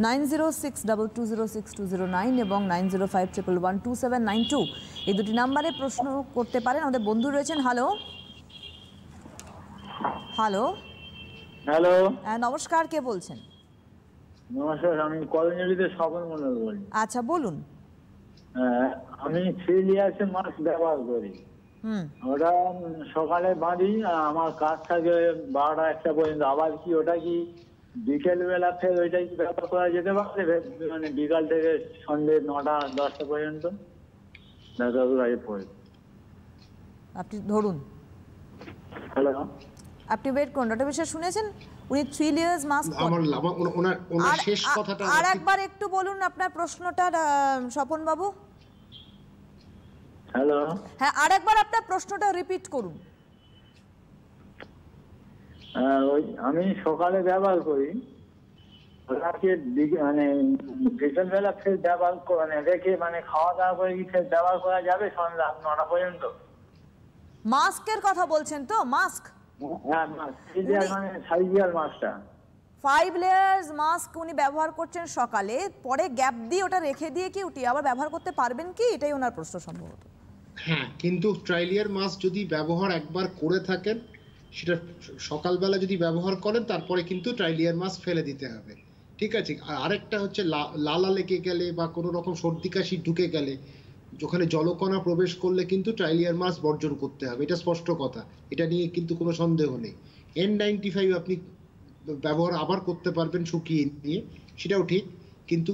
9062206209 এবং 9051112792, এই দুটি নাম্বারে প্রশ্ন করতে পারেন। আমাদের বন্ধু রয়েছেন। হ্যালো হ্যালো হ্যালো, নমস্কার, কে বলছেন? নমস্কার, আমি কলোনিতে স্বপন মন্ডল বলি। আচ্ছা, বলুন। আমি 3 ইয়ার্সে মাস্ক ব্যবহার করি। ওটা সকালে বাঁধি, আমার কাজ থাকে 12টা-1টা পর্যন্ত। আবার কি ওটা কি বিকেল বেলা ফের ওইটা কি ব্যবহার করা যেতে পারে? মানে বিকাল থেকে সন্ধ্যে 9টা-10টা পর্যন্ত ডাক্তারবাবুর কাছে পড়ে। আপনি ধরুন, হ্যালো, আপনি ওয়েট করুন। ডক্টর বিশ্বাস শুনেছেন, উনি 3 ইয়ার্স মাস্ক। আর একবার একটু বলুন আপনার প্রশ্নটা স্বপন বাবু। হ্যালো, হ্যাঁ, আর একবার আপনার প্রশ্নটা রিপিট করুন। আমি সকালে ব্যবহার করি, মানে বিকেল বেলা ফের ব্যবহার মানে রেখে, মানে খাওয়া দাওয়া করে কি ফের ব্যবহার করা যাবে সন্ধ্যা 9টা পর্যন্ত? মাস্কের কথা বলছেন তো? মাস্ক, হ্যাঁ, মানে 5 লেয়ার মাস্কটা, 5 লেয়ার্স মাস্ক উনি ব্যবহার করছেন সকালে, পরে গ্যাপ দিয়ে ওটা রেখে দিয়ে কি উঠি আবার ব্যবহার করতে পারবেন কি? এটাই ওনার প্রশ্ন সম্ভবত। হ্যাঁ, কিন্তু ট্রাইলিয়ার মাস্ক যদি ব্যবহার একবার করে থাকেন, সেটা সকালবেলা যদি ব্যবহার করেন, তারপরে কিন্তু ট্রাইলিয়ার মাস্ক ফেলে দিতে হবে, ঠিক আছে? আর আরেকটা হচ্ছে লালা লেগে গেলে বা কোনো রকম সর্দি কাশি ঢুকে গেলে, যেখানে জলকণা প্রবেশ করলে কিন্তু ট্রাইলিয়ার মাস্ক বর্জন করতে হবে, এটা স্পষ্ট কথা, এটা নিয়ে কিন্তু কোনো সন্দেহ নেই। N95 আপনি ব্যবহার আবার করতে পারবেন শুকিয়ে নিয়ে, সেটাও ঠিক, কিন্তু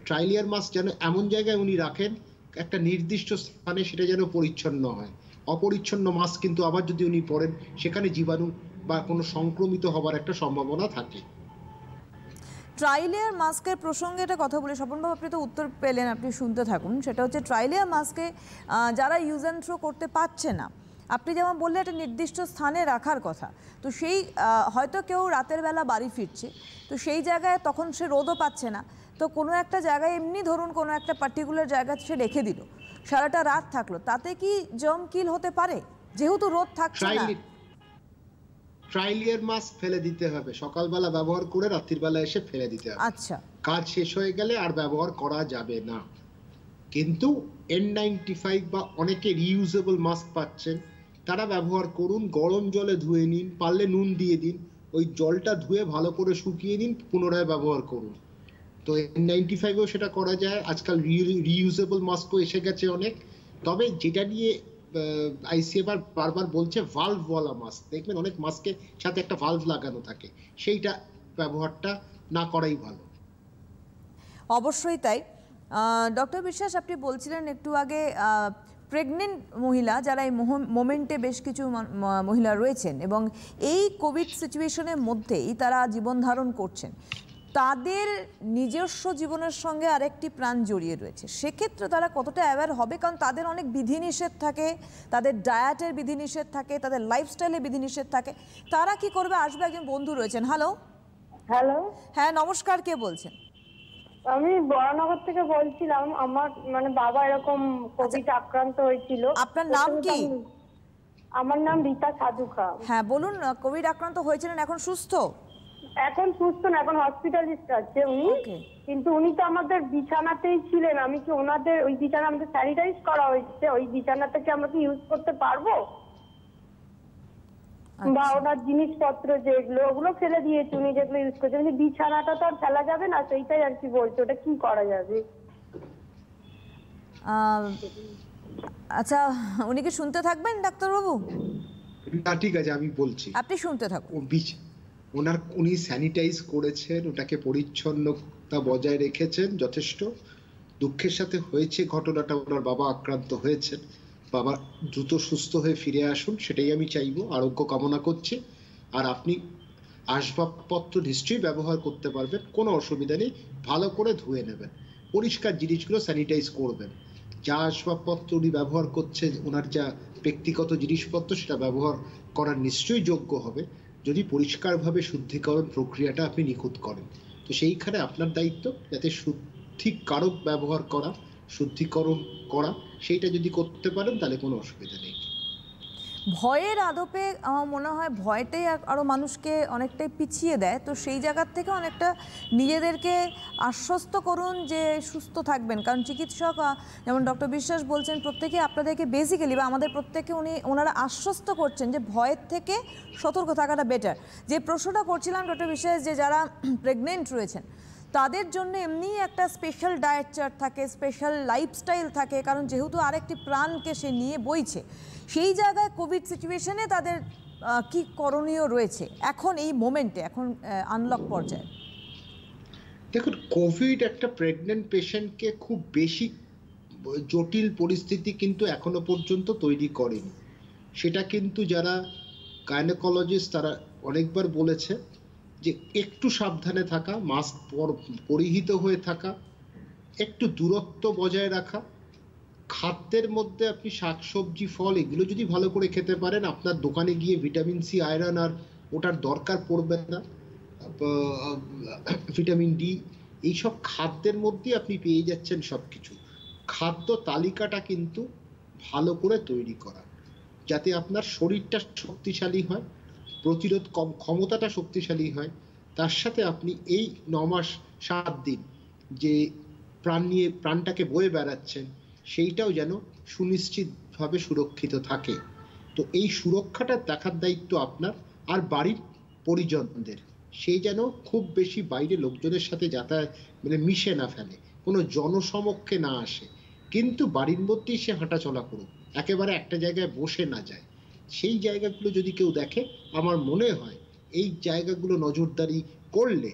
ট্রাইলিয়ার মাস্ক যেন এমন জায়গায় উনি রাখেন, একটা নির্দিষ্ট স্থানে, সেটা যেন পরিচ্ছন্ন হয়। অপরিচ্ছন্ন মাস্ক কিন্তু আবার যদি উনি পরেন, সেখানে জীবাণু বা কোনো সংক্রমিত হবার একটা সম্ভাবনা থাকে। ট্রাইলেয়ার মাস্কের প্রসঙ্গে একটা কথা বলি, স্বপনবাবু আপনি তো উত্তর পেলেন, আপনি শুনতে থাকুন। সেটা হচ্ছে ট্রাইলেয়ার মাস্কে যারা ইউজ অ্যান্ড থ্রো করতে পারছে না, আপনি যেমন বললে একটা নির্দিষ্ট স্থানে রাখার কথা, তো সেই হয়তো কেউ রাতের বেলা বাড়ি ফিরছে, তো সেই জায়গায় তখন সে রোদও পাচ্ছে না, তো কোনো একটা জায়গায় এমনি ধরুন কোনো একটা পার্টিকুলার জায়গায় সে রেখে দিল, সারাটা রাত থাকলো, তাতে কি জার্ম কিল হতে পারে যেহেতু রোদ থাকছে না? ট্রাইলিয়ার মাস্ক ফেলে দিতে হবে, সকালবেলা ব্যবহার করে রাত্রির বেলা এসে ফেলে দিতে হবে। আচ্ছা, কাজ শেষ হয়ে গেলে আর ব্যবহার করা যাবে না। কিন্তু N95 বা অনেকে রিইউজেবল মাস্ক পাচ্ছেন, তারা ব্যবহার করুন, গরম জলে ধুয়ে নিন, পারলে নুন দিয়ে দিন, ওই জলটা ধুয়ে ভালো করে শুকিয়ে নিন, পুনরায় ব্যবহার করুন। তো N95-এও সেটা করা যায়। আজকাল রিইউজেবল মাস্কও এসে গেছে অনেক। তবে যেটা নিয়ে আইসিএমআর বারবার বলছে ভালভওয়ালা মাস্ক, দেখবেন অনেক মাস্কের সাথে একটা ভালভ লাগানো থাকে, সেইটা ব্যবহারটা না করাই ভালো। অবশ্যই তাই। ডক্টর বিশ্বাস, আপনি বলছিলেন একটু আগে প্রেগনেন্ট মহিলা যারা এই মোমেন্টে বেশ কিছু মহিলা রয়েছেন এবং এই কোভিড সিচুয়েশনের মধ্যেই তারা জীবন ধারণ করছেন, তাদের নিজস্ব জীবনের সঙ্গে আরেকটি প্রাণ জড়িয়ে রয়েছে, সেক্ষেত্রে তারা কতটা অ্যাওয়্যার হবে? কারণ তাদের অনেক বিধিনিষেধ থাকে, তাদের ডায়েটের বিধিনিষেধ থাকে, তাদের লাইফস্টাইলের বিধিনিষেধ থাকে, তারা কি করবে? আসবে, একজন বন্ধু রয়েছেন। হ্যালো। হ্যালো, হ্যাঁ নমস্কার, কে বলছেন? আমি বরানগর থেকে বলছিলাম। আমার বাবা এরকম কোভিড আক্রান্ত হয়েছিল। আপনার নাম কি? আমার নাম রীতা সাধুখা। হ্যাঁ বলুন, কোভিড আক্রান্ত হয়েছিলেন, এখন সুস্থ? এখন সুস্থ না, এখন হসপিটালিস্ট আছে উনি। কিন্তু উনি তো আমাদের বিছানাতেই ছিলেন। আমি কি ওনাদের ওই বিছানা আমাদের স্যানিটাইজ করা হয়েছে, ওই বিছানাটা কি আমরা কি ইউজ করতে পারবো? বা ওনার জিনিসপত্র যেগুলো ওগুলো ফেলে দিয়েছে উনি, যেগুলো ইউজ করছে, কিন্তু বিছানাটা তো আর ফেলা যাবে না, সেইটাই আর কি বলছে, ওটা কি করা যাবে? আচ্ছা, উনি কি শুনতে থাকবেন ডাক্তারবাবু? না ঠিক আছে, আমি বলছি, আপনি শুনতে থাকুন। উনি স্যানিটাইজ করেছেন, ওটাকে পরিচ্ছন্নতা বজায় রেখেছেন যথেষ্ট। দুঃখের সাথে হয়েছে ঘটনাটা, ওনার বাবা আক্রান্ত হয়েছেন, বাবা দ্রুত সুস্থ হয়ে ফিরে আসুন, সেটাই আমি চাইবো, আরোগ্য কামনা করছি। আর আপনি আসবাবপত্র নিশ্চয়ই ব্যবহার করতে পারবেন, কোনো অসুবিধা নেই, ভালো করে ধুয়ে নেবেন, পরিষ্কার জিনিসগুলো স্যানিটাইজ করবেন। যা আসবাবপত্র উনি ব্যবহার করছেন, ওনার যা ব্যক্তিগত জিনিসপত্র, সেটা ব্যবহার করার নিশ্চয়ই যোগ্য হবে যদি পরিষ্কারভাবে শুদ্ধিকরণ প্রক্রিয়াটা আপনি নিখুঁত করেন। তো সেইখানে আপনার দায়িত্ব যাতে শুদ্ধিকারক ব্যবহার করা, শুদ্ধিকরণ করা, সেইটা যদি করতে পারেন তাহলে কোনো অসুবিধা নেই। ভয়ের আদপে আমার মনে হয় ভয়টাই আরও মানুষকে অনেকটাই পিছিয়ে দেয়, তো সেই জায়গার থেকে অনেকটা নিজেদেরকে আশ্বস্ত করুন যে সুস্থ থাকবেন। কারণ চিকিৎসক যেমন ডক্টর বিশ্বাস বলছেন, প্রত্যেকে আপনাদেরকে বেসিক্যালি বা আমাদের প্রত্যেককে ওনারা আশ্বস্ত করছেন যে ভয়ের থেকে সতর্ক থাকাটা বেটার। যে প্রশ্নটা করছিলাম ডক্টর বিশ্বাস, যে যারা প্রেগনেন্ট রয়েছেন তাদের জন্য এমনি একটা স্পেশাল ডায়েট চার্ট থাকে, স্পেশাল লাইফস্টাইল থাকে, কারণ যেহেতু আরেকটি প্রাণকে সে নিয়ে বইছে, সেই জায়গায় কোভিড সিচুয়েশনে তাদের কি করণীয় রয়েছে এখন এই মোমেন্টে, এখন আনলক পর্যায়ে? দেখুন, কোভিড একটা প্রেগনেন্ট পেশেন্টকে খুব বেশি জটিল পরিস্থিতি কিন্তু এখনো পর্যন্ত তৈরি করেনি। সেটা কিন্তু যারা গাইনোকোলজিস্ট তারা অনেকবার বলেছে যে একটু সাবধানে থাকা, মাস্ক পরিহিত হয়ে থাকা, একটু দূরত্ব বজায় রাখা, খাদ্যের মধ্যে আপনি শাকসবজি ফল এগুলো যদি ভালো করে খেতে পারেন, আপনার দোকানে গিয়ে ভিটামিন সি, আয়রন আর ওটার দরকার পড়বে না, ভিটামিন ডি এইসব খাদ্যের মধ্যে আপনি পেয়ে যাচ্ছেন সব কিছু। খাদ্য তালিকাটা কিন্তু ভালো করে তৈরি করা, যাতে আপনার শরীরটা শক্তিশালী হয়, প্রতিরোধ ক্ষমতাটা শক্তিশালী হয়, তার সাথে আপনি এই 9 মাস 7 দিন যে প্রাণটাকে বয়ে বেড়াচ্ছেন, সেইটাও যেন সুনিশ্চিতভাবে সুরক্ষিত থাকে। তো এই সুরক্ষাটা দেখার দায়িত্ব আপনার আর বাড়ির পরিজনদের। সেই যেন খুব বেশি বাইরে লোকজনের সাথে যাতায়াত মিশে না ফেলে, কোনো জনসমক্ষে না আসে, কিন্তু বাড়ির মধ্যেই সে হাঁটাচলা করুক, একেবারে একটা জায়গায় বসে না যায়। সেই জায়গাগুলো যদি কেউ দেখে, আমার মনে হয় এই জায়গাগুলো নজরদারি করলে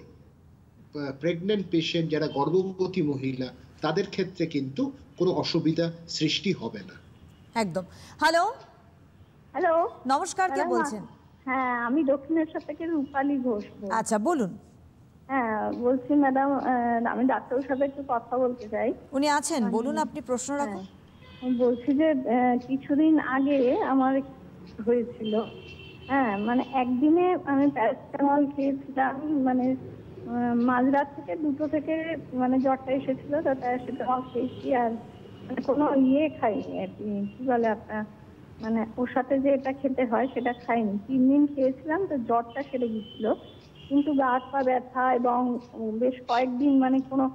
প্রেগনেন্ট পেশেন্ট যারা গর্ভবতী মহিলা, তাদের ক্ষেত্রে কিন্তু কোনো অসুবিধা সৃষ্টি হবে না। একদম। হ্যালো। হ্যালো, নমস্কার, কে বলছেন? হ্যাঁ, আমি দক্ষিণেশ্বর থেকে রূপালী ঘোষ বলছি। আচ্ছা বলুন। হ্যাঁ, বলছি ম্যাডাম, আমি ডাক্তারের সাথে একটু কথা বলতে চাই। উনি আছেন, বলুন আপনি প্রশ্ন রাখুন। আমি বলছি যে কিছুদিন আগে আমার হয়েছিল, হ্যাঁ, মানে একদিনে আমি প্যারাসিটামল খেয়েছিলাম, মানে মাঝরাত থেকে 2টো থেকে মানে জ্বরটা এসেছিল, তো প্যারাসিটামল খেয়েছি, আর মানে কোনো খাইনি আর কি, কি বলে আপনার, মানে ওর সাথে যে এটা খেতে হয় সেটা খাইনি। 3 দিন খেয়েছিলাম, তো জ্বরটা সেরে গেছিল, কিন্তু গা হাত পা ব্যথা এবং বেশ কয়েকদিন মানে কোনো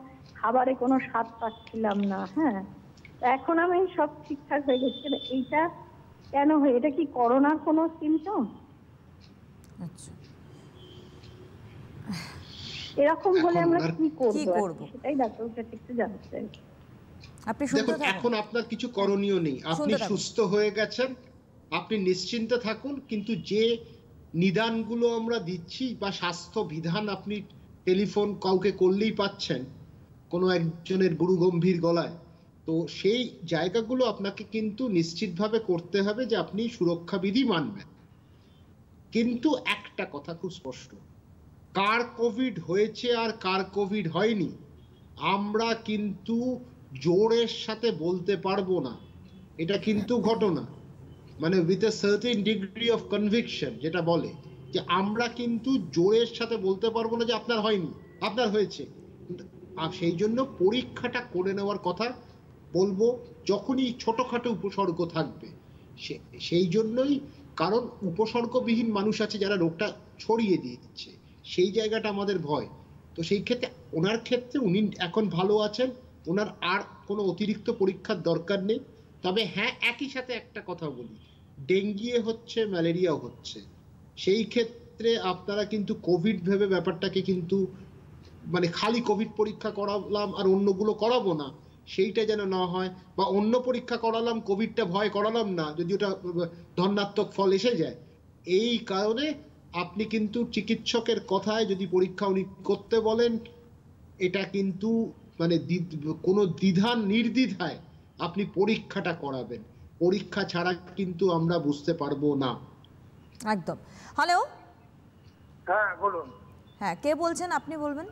খাবারে কোনো স্বাদ পাচ্ছিলাম না। হ্যাঁ, এখন আমি সব ঠিকঠাক হয়ে গেছে। এইটা কেন হয়? এটা কি করোনার কোনো সিমটম? আচ্ছা, এরকম হলে আমরা কি করব সেটাই ডাক্তারের কাছে একটু জানতে চাই। আপনি শুনতে থাকুন। এখন আপনার কিছু করণীয় নেই, আপনি সুস্থ হয়ে গেছেন, আপনি নিশ্চিন্তে থাকুন। কিন্তু যে নিদানগুলো আমরা দিচ্ছি বা স্বাস্থ্য বিধান আপনি টেলিফোন কাউকে করলেই পাচ্ছেন কোনো একজনের গুরু গম্ভীর গলায়, তো সেই জায়গাগুলো আপনাকে কিন্তু নিশ্চিতভাবে করতে হবে যে আপনি সুরক্ষা বিধি মানবেন। কিন্তু একটা কথা খুব স্পষ্ট, কার কোভিড হয়েছে আর কার কোভিড হয়নি আমরা কিন্তু জোরের সাথে বলতে পারবো না। এটা কিন্তু ঘটনা, মানে with a certain degree of conviction, যেটা বলে যে আমরা কিন্তু জোরের সাথে বলতে পারবো না যে আপনার হয়নি, আপনার হয়েছে। সেই জন্য পরীক্ষাটা করে নেওয়ার কথা বলবো যখনই ছোটখাটো উপসর্গ থাকবে। সেই জন্যই, কারণ উপসর্গবিহীন মানুষ আছে যারা রোগটা ছড়িয়ে দিচ্ছে, সেই জায়গাটা আমাদের ভয়। তো সেই ক্ষেত্রে ওনার ক্ষেত্রে উনি এখন ভালো আছেন, ওনার আর কোনো অতিরিক্ত পরীক্ষার দরকার নেই। তবে হ্যাঁ, একই সাথে একটা কথা বলি, ডেঙ্গিও হচ্ছে, ম্যালেরিয়াও হচ্ছে। সেই ক্ষেত্রে আপনারা কিন্তু কোভিড ভেবে ব্যাপারটাকে কিন্তু মানে খালি কোভিড পরীক্ষা করালাম আর অন্যগুলো করাবো না, সেইটা যেন না হয়। বা অন্য পরীক্ষা করালাম, কোভিডটা ভয় করালাম না, যদি ওটা ধনাত্মক ফল এসে যায়। এই কারণে আপনি কিন্তু চিকিৎসকের কথায় যদি পরীক্ষা উনি করতে বলেন, এটা কিন্তু মানে কোনো নির্দ্বিধায় আপনি পরীক্ষাটা করাবেন। পরীক্ষা ছাড়া কিন্তু আমরা বুঝতে পারবো না। একদম। হ্যালো, হ্যাঁ বলুন। হ্যাঁ, কে বলছেন? আপনি বলবেন।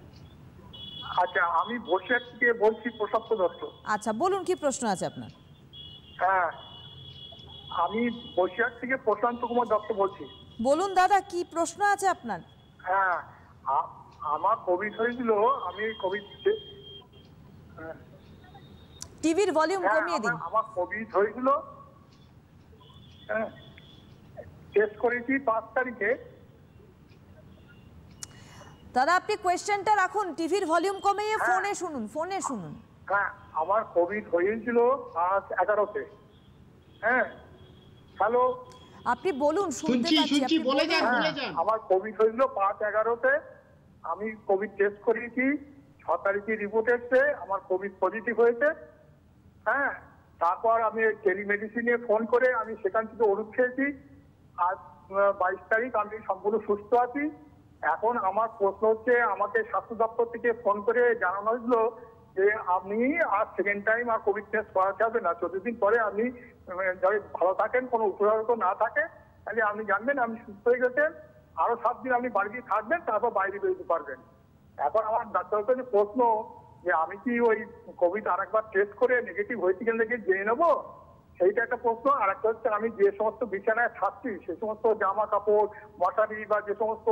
আচ্ছা, আমি বসিরহাট থেকে বলছি, প্রশান্ত দত্ত। আচ্ছা বলুন, কি প্রশ্ন আছে আপনার? হ্যাঁ, আমি বসিরহাট থেকে প্রশান্ত কুমার দত্ত বলছি। বলুন দাদা, কি প্রশ্ন আছে আপনার? হ্যাঁ, আমার কোভিড হয়েছিল, আমি কোভিড টিভির ভলিউম কমিয়ে দিন। আমার কোভিড হয়েছিল, হ্যাঁ, টেস্ট করেছি 5 তারিখে। দাদা আপনি কোয়েশ্চেনটা রাখুন, টিভির ভলিউম কমিয়ে ফোনে শুনুন। হ্যাঁ, আমার কোভিড হয়েছিল 5/11-তে। হ্যাঁ, হ্যালো, আপনি বলুন, শুনতে পাচ্ছি, বলে যান। আমার কোভিড হয়েছিল 5/11-তে। আমি কোভিড টেস্ট করিয়েছি, 6 তারিখে রিপোর্ট এসছে আমার কোভিড পজিটিভ হয়েছে। হ্যাঁ, তারপর আমি টেলিমেডিসিনে ফোন করে আমি সেখান থেকে ওষুধ খেয়েছি। আজ 22 তারিখ, আমি সম্পূর্ণ সুস্থ আছি। এখন আমার প্রশ্ন হচ্ছে, আমাকে স্বাস্থ্য দপ্তর থেকে ফোন করে জানানো হয়েছিল যে আপনি আর সেকেন্ড টাইম আর কোভিড টেস্ট করাতে হবে না। 14 দিন পরে আপনি যদি ভালো থাকেন, কোনো উপসর্গ না থাকে, তাহলে আপনি জানবেন আপনি সুস্থ হয়ে গেছেন। আরো 7 দিন আপনি বাড়িতে থাকবেন, তারপর বাইরে বেরোতে পারবেন। এখন আমার ডাক্তারের কাছে প্রশ্ন যে আমি কি ওই কোভিড আরেকবার টেস্ট করে নেগেটিভ হয়েছে কিনা দেখে জেনে নেবো, সেইটা একটা প্রশ্ন। আর একটা হচ্ছে, আমি যে সমস্ত বিছানায় থাকছি, সে সমস্ত জামা কাপড়, মশারি বা যে সমস্ত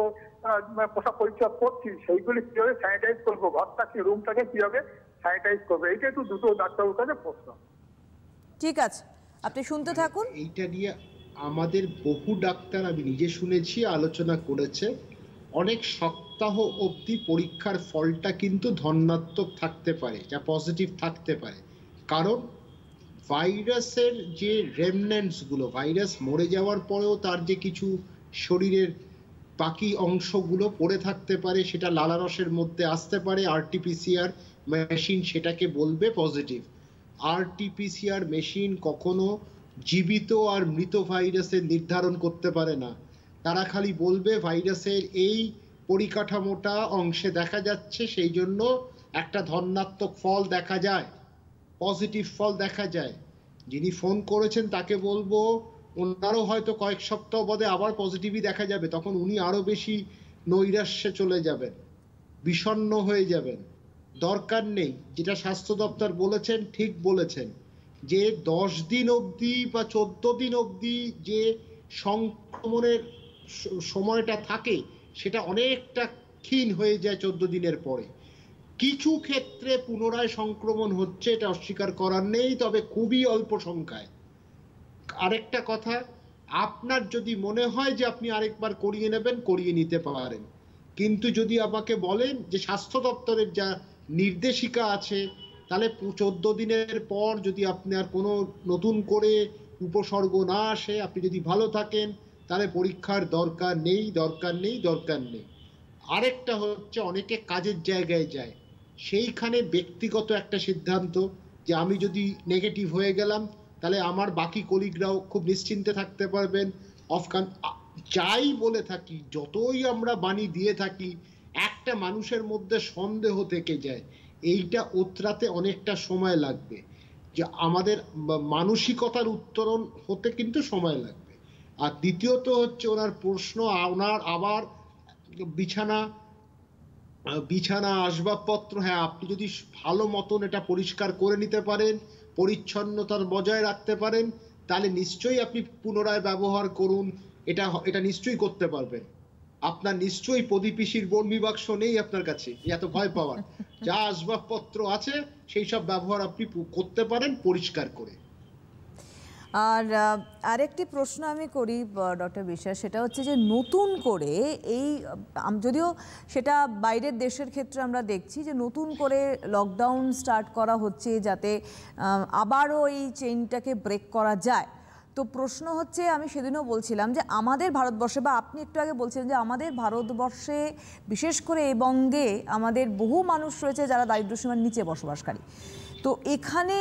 পোশাক পরিচ্ছদ করছি, সেইগুলি কিভাবে স্যানিটাইজ করবো, ঘরটাকে, রুমটাকে কিভাবে স্যানিটাইজ করবো, এইটা একটু দুটো ডাক্তারের কাছে প্রশ্ন। ঠিক আছে, আপনি শুনতে থাকুন। এইটা নিয়ে আমাদের বহু ডাক্তার, আমি নিজে শুনেছি, আলোচনা করেছে। অনেক সপ্তাহ অবধি পরীক্ষার ফলটা কিন্তু ধনাত্মক থাকতে পারে, যা পজিটিভ থাকতে পারে। কারণ ভাইরাসের যে রেমন্যান্টসগুলো, ভাইরাস মরে যাওয়ার পরেও তার যে কিছু শরীরের বাকি অংশগুলো পড়ে থাকতে পারে, সেটা লালারসের মধ্যে আসতে পারে। আরটিপিসিআর মেশিন সেটাকে বলবে পজিটিভ। আরটিপিসিআর মেশিন কখনো জীবিত আর মৃত ভাইরাসের নির্ধারণ করতে পারে না। তারা খালি বলবে ভাইরাসের এই পরিকাঠামোটা অংশে দেখা যাচ্ছে, সেই জন্য একটা ধনাত্মক ফল দেখা যায়, পজিটিভ ফল দেখা যায়। যিনি ফোন করেছেন তাকে বলবো ওনারও হয়তো কয়েক সপ্তাহ বাদে আবার পজিটিভই দেখা যাবে, তখন উনি আরো বেশি নৈরাশ্যে চলে যাবেন, বিষণ্ণ হয়ে যাবেন। দরকার নেই। যেটা স্বাস্থ্য দপ্তর বলেছেন ঠিক বলেছেন, যে 10 দিন অবধি বা 14 দিন অবধি যে সংক্রমণের সময়টা থাকে সেটা অনেকটা ক্ষীণ হয়ে যায় 14 দিনের পরে। কিছু ক্ষেত্রে পুনরায় সংক্রমণ হচ্ছে, এটা অস্বীকার করার নেই, তবে খুবই অল্প সংখ্যায়। আরেকটা কথা, আপনার যদি মনে হয় যে আপনি আরেকবার করিয়ে নেবেন, করিয়ে নিতে পারেন, কিন্তু যদি আমাকে বলেন যে স্বাস্থ্য দপ্তরের যা নির্দেশিকা আছে, তাহলে 14 দিনের পর যদি আপনার কোনো নতুন করে উপসর্গ না আসে, আপনি যদি ভালো থাকেন, তাহলে পরীক্ষার দরকার নেই, দরকার নেই, দরকার নেই। আরেকটা হচ্ছে, অনেকে কাজের জায়গায় যায়, সেইখানে ব্যক্তিগত একটা সিদ্ধান্ত যে আমি যদি নেগেটিভ হয়ে গেলাম, তাহলে আমার বাকি কলিগরাও খুব নিশ্চিন্তে থাকতে পারবেন। যাই বলে থাকি, যতই আমরা বাণী দিয়ে থাকি, একটা মানুষের মধ্যে সন্দেহ থেকে যায়, এইটা উতরাতে অনেকটা সময় লাগবে। যে আমাদের মানসিকতার উত্তরণ হতে কিন্তু সময় লাগবে। আর দ্বিতীয়ত হচ্ছে ওনার প্রশ্ন, ওনার আবার বিছানা আসবাবপত্র, হ্যাঁ, আপনি যদি ভালো মতন এটা পরিষ্কার করে নিতে পারেন, পরিচ্ছন্নতার বজায় রাখতে পারেন, তাহলে নিশ্চয়ই আপনি পুনরায় ব্যবহার করুন। এটা নিশ্চয়ই করতে পারবেন। আপনার নিশ্চয়ই প্রদীপিসির বর্মি বাক্স নেই আপনার কাছে এত ভয় পাওয়ার। যা আসবাবপত্র আছে সেই সব ব্যবহার আপনি করতে পারেন পরিষ্কার করে। আর আরেকটি প্রশ্ন আমি করি ডক্টর বিশ্বাস, সেটা হচ্ছে যে নতুন করে এই, যদিও সেটা বাইরের দেশের ক্ষেত্রে আমরা দেখছি যে নতুন করে লকডাউন স্টার্ট করা হচ্ছে যাতে আবারও এই চেইনটাকে ব্রেক করা যায়। তো প্রশ্ন হচ্ছে, আমি সেদিনও বলছিলাম যে আমাদের ভারতবর্ষে, বা আপনি একটু আগে বলছিলেন যে আমাদের ভারতবর্ষে বিশেষ করে এই বঙ্গে আমাদের বহু মানুষ রয়েছে যারা দারিদ্র্যসীমার নিচে বসবাসকারী। তো এখানে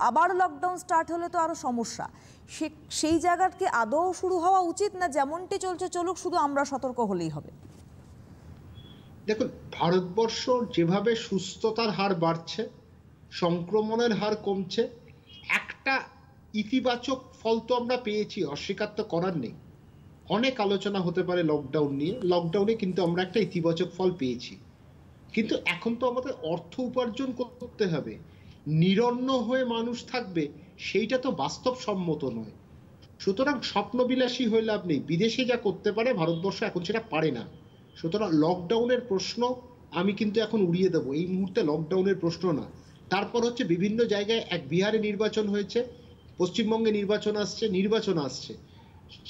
আবার লকডাউন স্টার্ট হলে তো আরও সমস্যা। সেই জায়গাটি আদৌ শুরু হওয়া উচিত, না যেমনটি চলছে চলুক, শুধু আমরা সতর্ক হলেই হবে? দেখুন, ভারতবর্ষ যেভাবে সুস্থতার হার বাড়ছে, সংক্রমণের হার কমছে, একটা ইতিবাচক ফল তো আমরা পেয়েছি, অস্বীকার তো করার নেই। অনেক আলোচনা হতে পারে লকডাউন নিয়ে, লকডাউনে কিন্তু আমরা একটা ইতিবাচক ফল পেয়েছি। কিন্তু এখন তো আমাদের অর্থ উপার্জন করতে হবে। নিরন্ন হয়ে মানুষ থাকবে, সেইটা তো বাস্তবসম্মত নয়। সুতরাং স্বপ্নবিলাসী হয়ে লাভ নেই। বিদেশে যা করতে পারে ভারতবর্ষ এখন সেটা পারে না। সুতরাং লকডাউনের প্রশ্ন আমি কিন্তু এখন উড়িয়ে দেবো, এই মুহূর্তে লকডাউনের প্রশ্ন না। তারপর হচ্ছে বিভিন্ন জায়গায়, বিহারে নির্বাচন হয়েছে, পশ্চিমবঙ্গে নির্বাচন আসছে,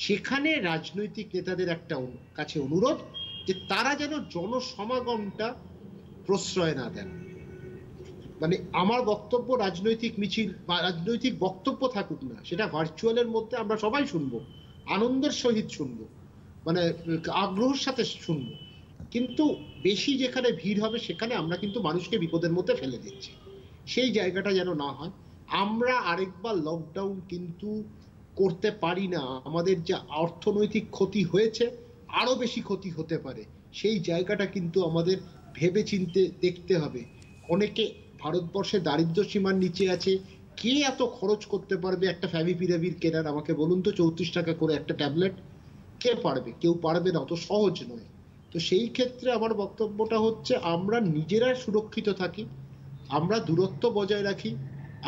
সেখানে রাজনৈতিক নেতাদের একটা কাছে অনুরোধ যে তারা যেন জনসমাগমটা প্রশ্রয় না দেন। মানে আমার বক্তব্য রাজনৈতিক মিছিল বা রাজনৈতিক বক্তব্য থাকুক না, সেটা ভার্চুয়ালের মধ্যে আমরা সবাই শুনবো, আনন্দের সহিত শুনবো, মানে আগ্রহের সাথে শুনবো, কিন্তু বেশি যেখানে ভিড় হবে সেখানে আমরা কিন্তু মানুষকে বিপদের মধ্যে ফেলে দিচ্ছি। সেই জায়গাটা যেন না হয়। আমরা আরেকবার লকডাউন কিন্তু করতে পারি না। আমাদের যে অর্থনৈতিক ক্ষতি হয়েছে, আরো বেশি ক্ষতি হতে পারে। সেই জায়গাটা কিন্তু আমাদের ভেবে চিনতে দেখতে হবে। অনেকে ভারতবর্ষে দারিদ্র সীমার নিচে আছে, কে এত খরচ করতে পারবে একটা ফ্যাভিপিরাভির কেনার? আমাকে বলুন তো, 34 টাকা করে একটা ট্যাবলেট কে পারবে? কেউ পারবে না, অত সহজ নয়। তো সেই ক্ষেত্রে আমার বক্তব্যটা হচ্ছে, আমরা নিজেরা সুরক্ষিত থাকি, আমরা দূরত্ব বজায় রাখি,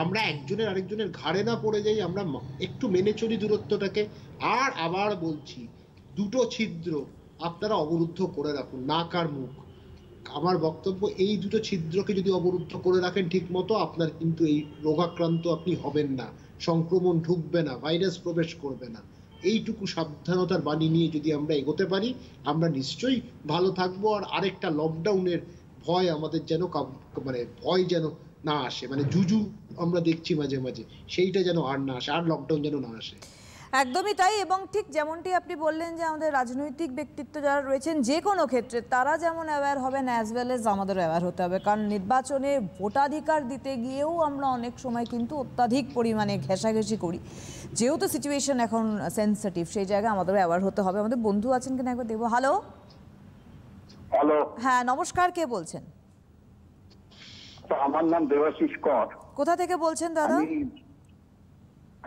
আমরা একজনের আরেকজনের ঘাড়ে না পড়ে যাই, আমরা একটু মেনে চলি দূরত্বটাকে। আর আবার বলছি, দুটো ছিদ্র আপনারা অবরুদ্ধ করে রাখুন, নাক আর মুখ। আমার বক্তব্য, এই দুটো ছিদ্রকে যদি অবরুদ্ধ করে রাখেন ঠিক মতো, আপনার কিন্তু এই রোগাক্রান্ত আপনি হবেন না, সংক্রমণ ঢুকবে না, ভাইরাস প্রবেশ করবে না। এইটুকু সাবধানতার বাণী নিয়ে যদি আমরা এগোতে পারি, আমরা নিশ্চয়ই ভালো থাকবো। আর আরেকটা লকডাউনের ভয় আমাদের যেন, মানে ভয় যেন না আসে, মানে জুজু আমরা দেখছি মাঝে মাঝে, সেইটা যেন আর না আসে, আর লকডাউন যেন না আসে। একদমই তাই। এবং ঠিক যেমনটি আপনি বললেন যে আমাদের রাজনৈতিক ব্যক্তিত্ব যারা রয়েছেন যে কোনো ক্ষেত্রে, তারা যেমন অ্যাওয়্যার হবেন, অ্যাজ ওয়েল এজ আমাদেরও অ্যাওয়্যার হতে হবে। কারণ নির্বাচনে ভোটাধিকার দিতে গিয়েও আমরা অনেক সময় কিন্তু অত্যাধিক পরিমাণে ঘেঁষাঘেঁষি করি। যেহেতু সিচুয়েশন এখন সেন্সিটিভ, সেই জায়গায় আমাদেরও অ্যাওয়্যার হতে হবে। আমাদের বন্ধু আছেন কিনা একবার দেখবো। হ্যালো, হ্যাঁ নমস্কার, কে বলছেন? আমার নাম দেবাশিস কর। কোথা থেকে বলছেন দাদা?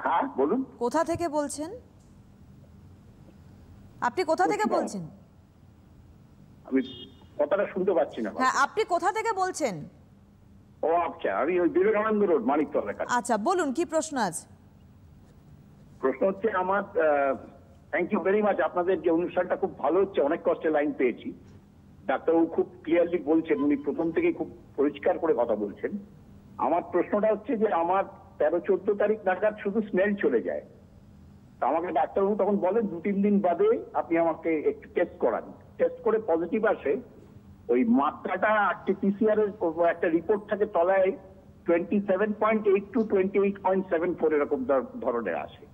হ্যাঁ বলুন। কোথা থেকে বলছেন? আপনি কোথা থেকে বলছেন? আমি কথাটা শুনতে পাচ্ছি না। হ্যাঁ, আপনি কোথা থেকে বলছেন? ও আচ্ছা, আমি ওই বিবেকানন্দ রোড, মানিকতলার কাছে। আচ্ছা বলুন, কি প্রশ্ন আছে? প্রশ্ন হচ্ছে আমার, থ্যাংক ইউ ভেরি মাচ, আপনাদের যে অনুষ্ঠানটা খুব ভালো হচ্ছে, অনেক কষ্টে লাইন পেয়েছি। ডাক্তারবাবু খুব ক্লিয়ারলি বলছেন, উনি প্রথম থেকেই খুব পরিষ্কার করে কথা বলছেন। আমার প্রশ্নটা হচ্ছে যে আমার 13-14 তারিখ নাগাদ শুধু স্মেল চলে যায়। তো আমাকে ডাক্তারবাবু তখন বলেন 2-3 দিন বাদে আপনি আমাকে একটু টেস্ট করান। টেস্ট করে পজিটিভ আসে, ওই মাত্রাটা আরটিপিসিআর এর একটা রিপোর্ট থাকে তলায় 27.8 to 28.74 এরকম ধরনের আসে।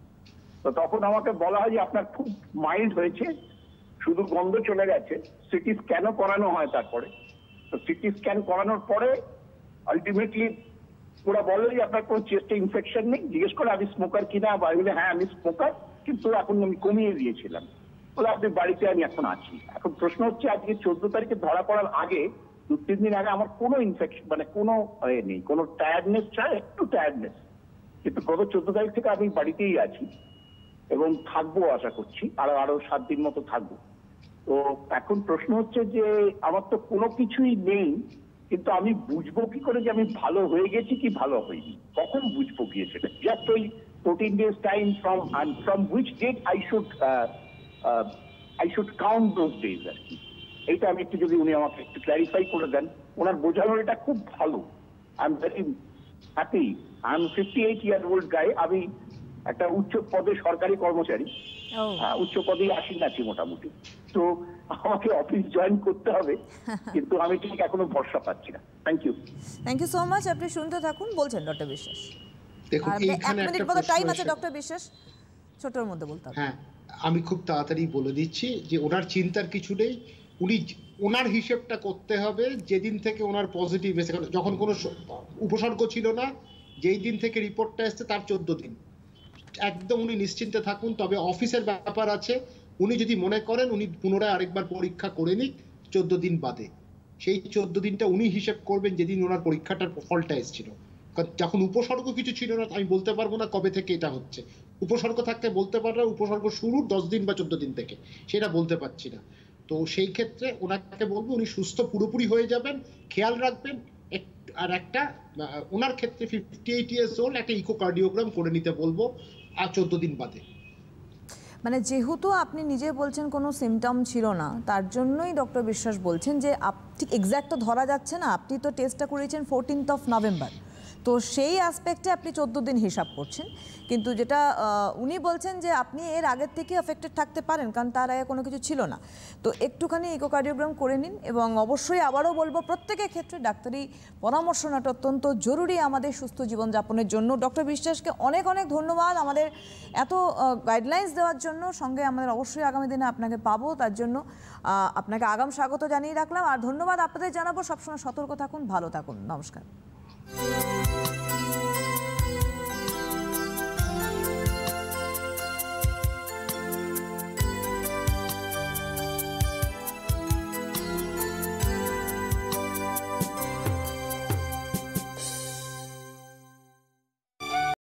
তো তখন আমাকে বলা হয় যে আপনার খুব মাইল্ড হয়েছে, শুধু গন্ধ চলে গেছে। সিটি স্ক্যানও করানো হয় তারপরে। তো সিটি স্ক্যান করানোর পরে আলটিমেটলি ওরা বলে যে আপনার কোনো চেস্টে ইনফেকশন নেই। জিজ্ঞেস করে আমি স্মোকার কিনা, বা বলে হ্যাঁ আমি স্মোকার, কিন্তু এখন আমি কমিয়ে দিয়েছিলাম। বলে আপনি বাড়িতে, আমি এখন আছি। এখন প্রশ্ন হচ্ছে আজকে 14 তারিখে ধরা পড়ার আগে 2-3 দিন আগে আমার কোনো ইনফেকশন মানে কোনো নেই, কোনো টায়ার্ডনেস চাই, একটু টায়ার্ডনেস, কিন্তু গত 14 তারিখ থেকে আমি বাড়িতেই আছি এবং থাকবো আশা করছি, আরো 7 দিন মতো থাকবো। তো এখন প্রশ্ন হচ্ছে যে আমার তো কোনো কিছুই নেই, কিন্তু আমি বুঝবো কি করে যে আমি ভালো হয়ে গেছি কি ভালো হয়নি? কখন বুঝবো গিয়ে সেটা? জাস্ট ওই 14 days time from which date I should count those days আর কি। এইটা আমি একটু, যদি উনি আমাকে একটু ক্ল্যারিফাই করে দেন। ওনার বোঝানোর এটা খুব ভালো। I am very happy. I am 58 year old guy। আমি একটা উচ্চ পদে সরকারি কর্মচারী, উচ্চ পদেই আসীন আছি মোটামুটি। তো আমাকে অফিস জয়েন করতে হবে, কিন্তু আমি ঠিক এখনো ভরসা পাচ্ছি না। Thank you so much. আপনি শুনতে থাকুন, বলছেন ডক্টর বিশ্বাস। দেখুন, এইখানে একটা প্রশ্ন টাইম আছে ডক্টর বিশ্বাস, ছোটর মধ্যে বলতে হবে। হ্যাঁ, আমি খুব তাড়াতাড়ি বলে দিচ্ছি যে ওনার চিন্তার কিছু নেই। উনি ওনার হিসেবটা করতে হবে যেদিন থেকে ওনার পজিটিভ এসে, যখন কোনো উপসর্গ ছিল না, যেই দিন থেকে রিপোর্টটা এসছে তার 14 দিন একদম উনি নিশ্চিন্তে থাকুন। তবে অফিসের ব্যাপার আছে, উনি যদি মনে করেন উনি পুনরায় আরেকবার পরীক্ষা করে নিক 14 দিন বাদে, সেই 14 দিনটা উনি হিসেব করবেন যেদিন ওনার পরীক্ষাটার ফলটা এসেছিল। যখন উপসর্গ কিছু ছিল না, আমি বলতে পারবো না কবে থেকে এটা হচ্ছে। উপসর্গ থাকতে বলতে পারবো উপসর্গ শুরু 10 দিন বা 14 দিন থেকে, সেটা বলতে পারছি না। তো সেই ক্ষেত্রে ওনাকে বলবো উনি সুস্থ পুরোপুরি হয়ে যাবেন, খেয়াল রাখবেন। আর একটা ওনার ক্ষেত্রে 58 years old, একটা ইকোকার্ডিওগ্রাম করে নিতে বলবো আর 14 দিন বাদে। মানে যেহেতু আপনি নিজে বলছেন কোনো সিমটম ছিল না, তার জন্যই ডক্টর বিশ্বাস বলছেন যে ঠিক এক্স্যাক্ট তো ধরা যাচ্ছে না। আপনি তো টেস্টটা করেছেন 14th November, তো সেই অ্যাসপেক্টে আপনি 14 দিন হিসাব করছেন। কিন্তু যেটা উনি বলছেন যে আপনি এর আগের থেকে এফেক্টেড থাকতে পারেন, কারণ তার আগে কোনো কিছু ছিল না। তো একটুখানি ইকোকার্ডিওগ্রাম করে নিন, এবং অবশ্যই আবারও বলবো প্রত্যেকের ক্ষেত্রে ডাক্তারি পরামর্শ নেওয়াটা অত্যন্ত জরুরি আমাদের সুস্থ জীবনযাপনের জন্য। ডক্টর বিশ্বাসকে অনেক অনেক ধন্যবাদ আমাদের এত গাইডলাইন্স দেওয়ার জন্য। সঙ্গে আমাদের অবশ্যই আগামী দিনে আপনাকে পাবো, তার জন্য আপনাকে আগাম স্বাগত জানিয়ে রাখলাম। আর ধন্যবাদ আপনাদের জানাবো, সবসময় সতর্ক থাকুন, ভালো থাকুন, নমস্কার।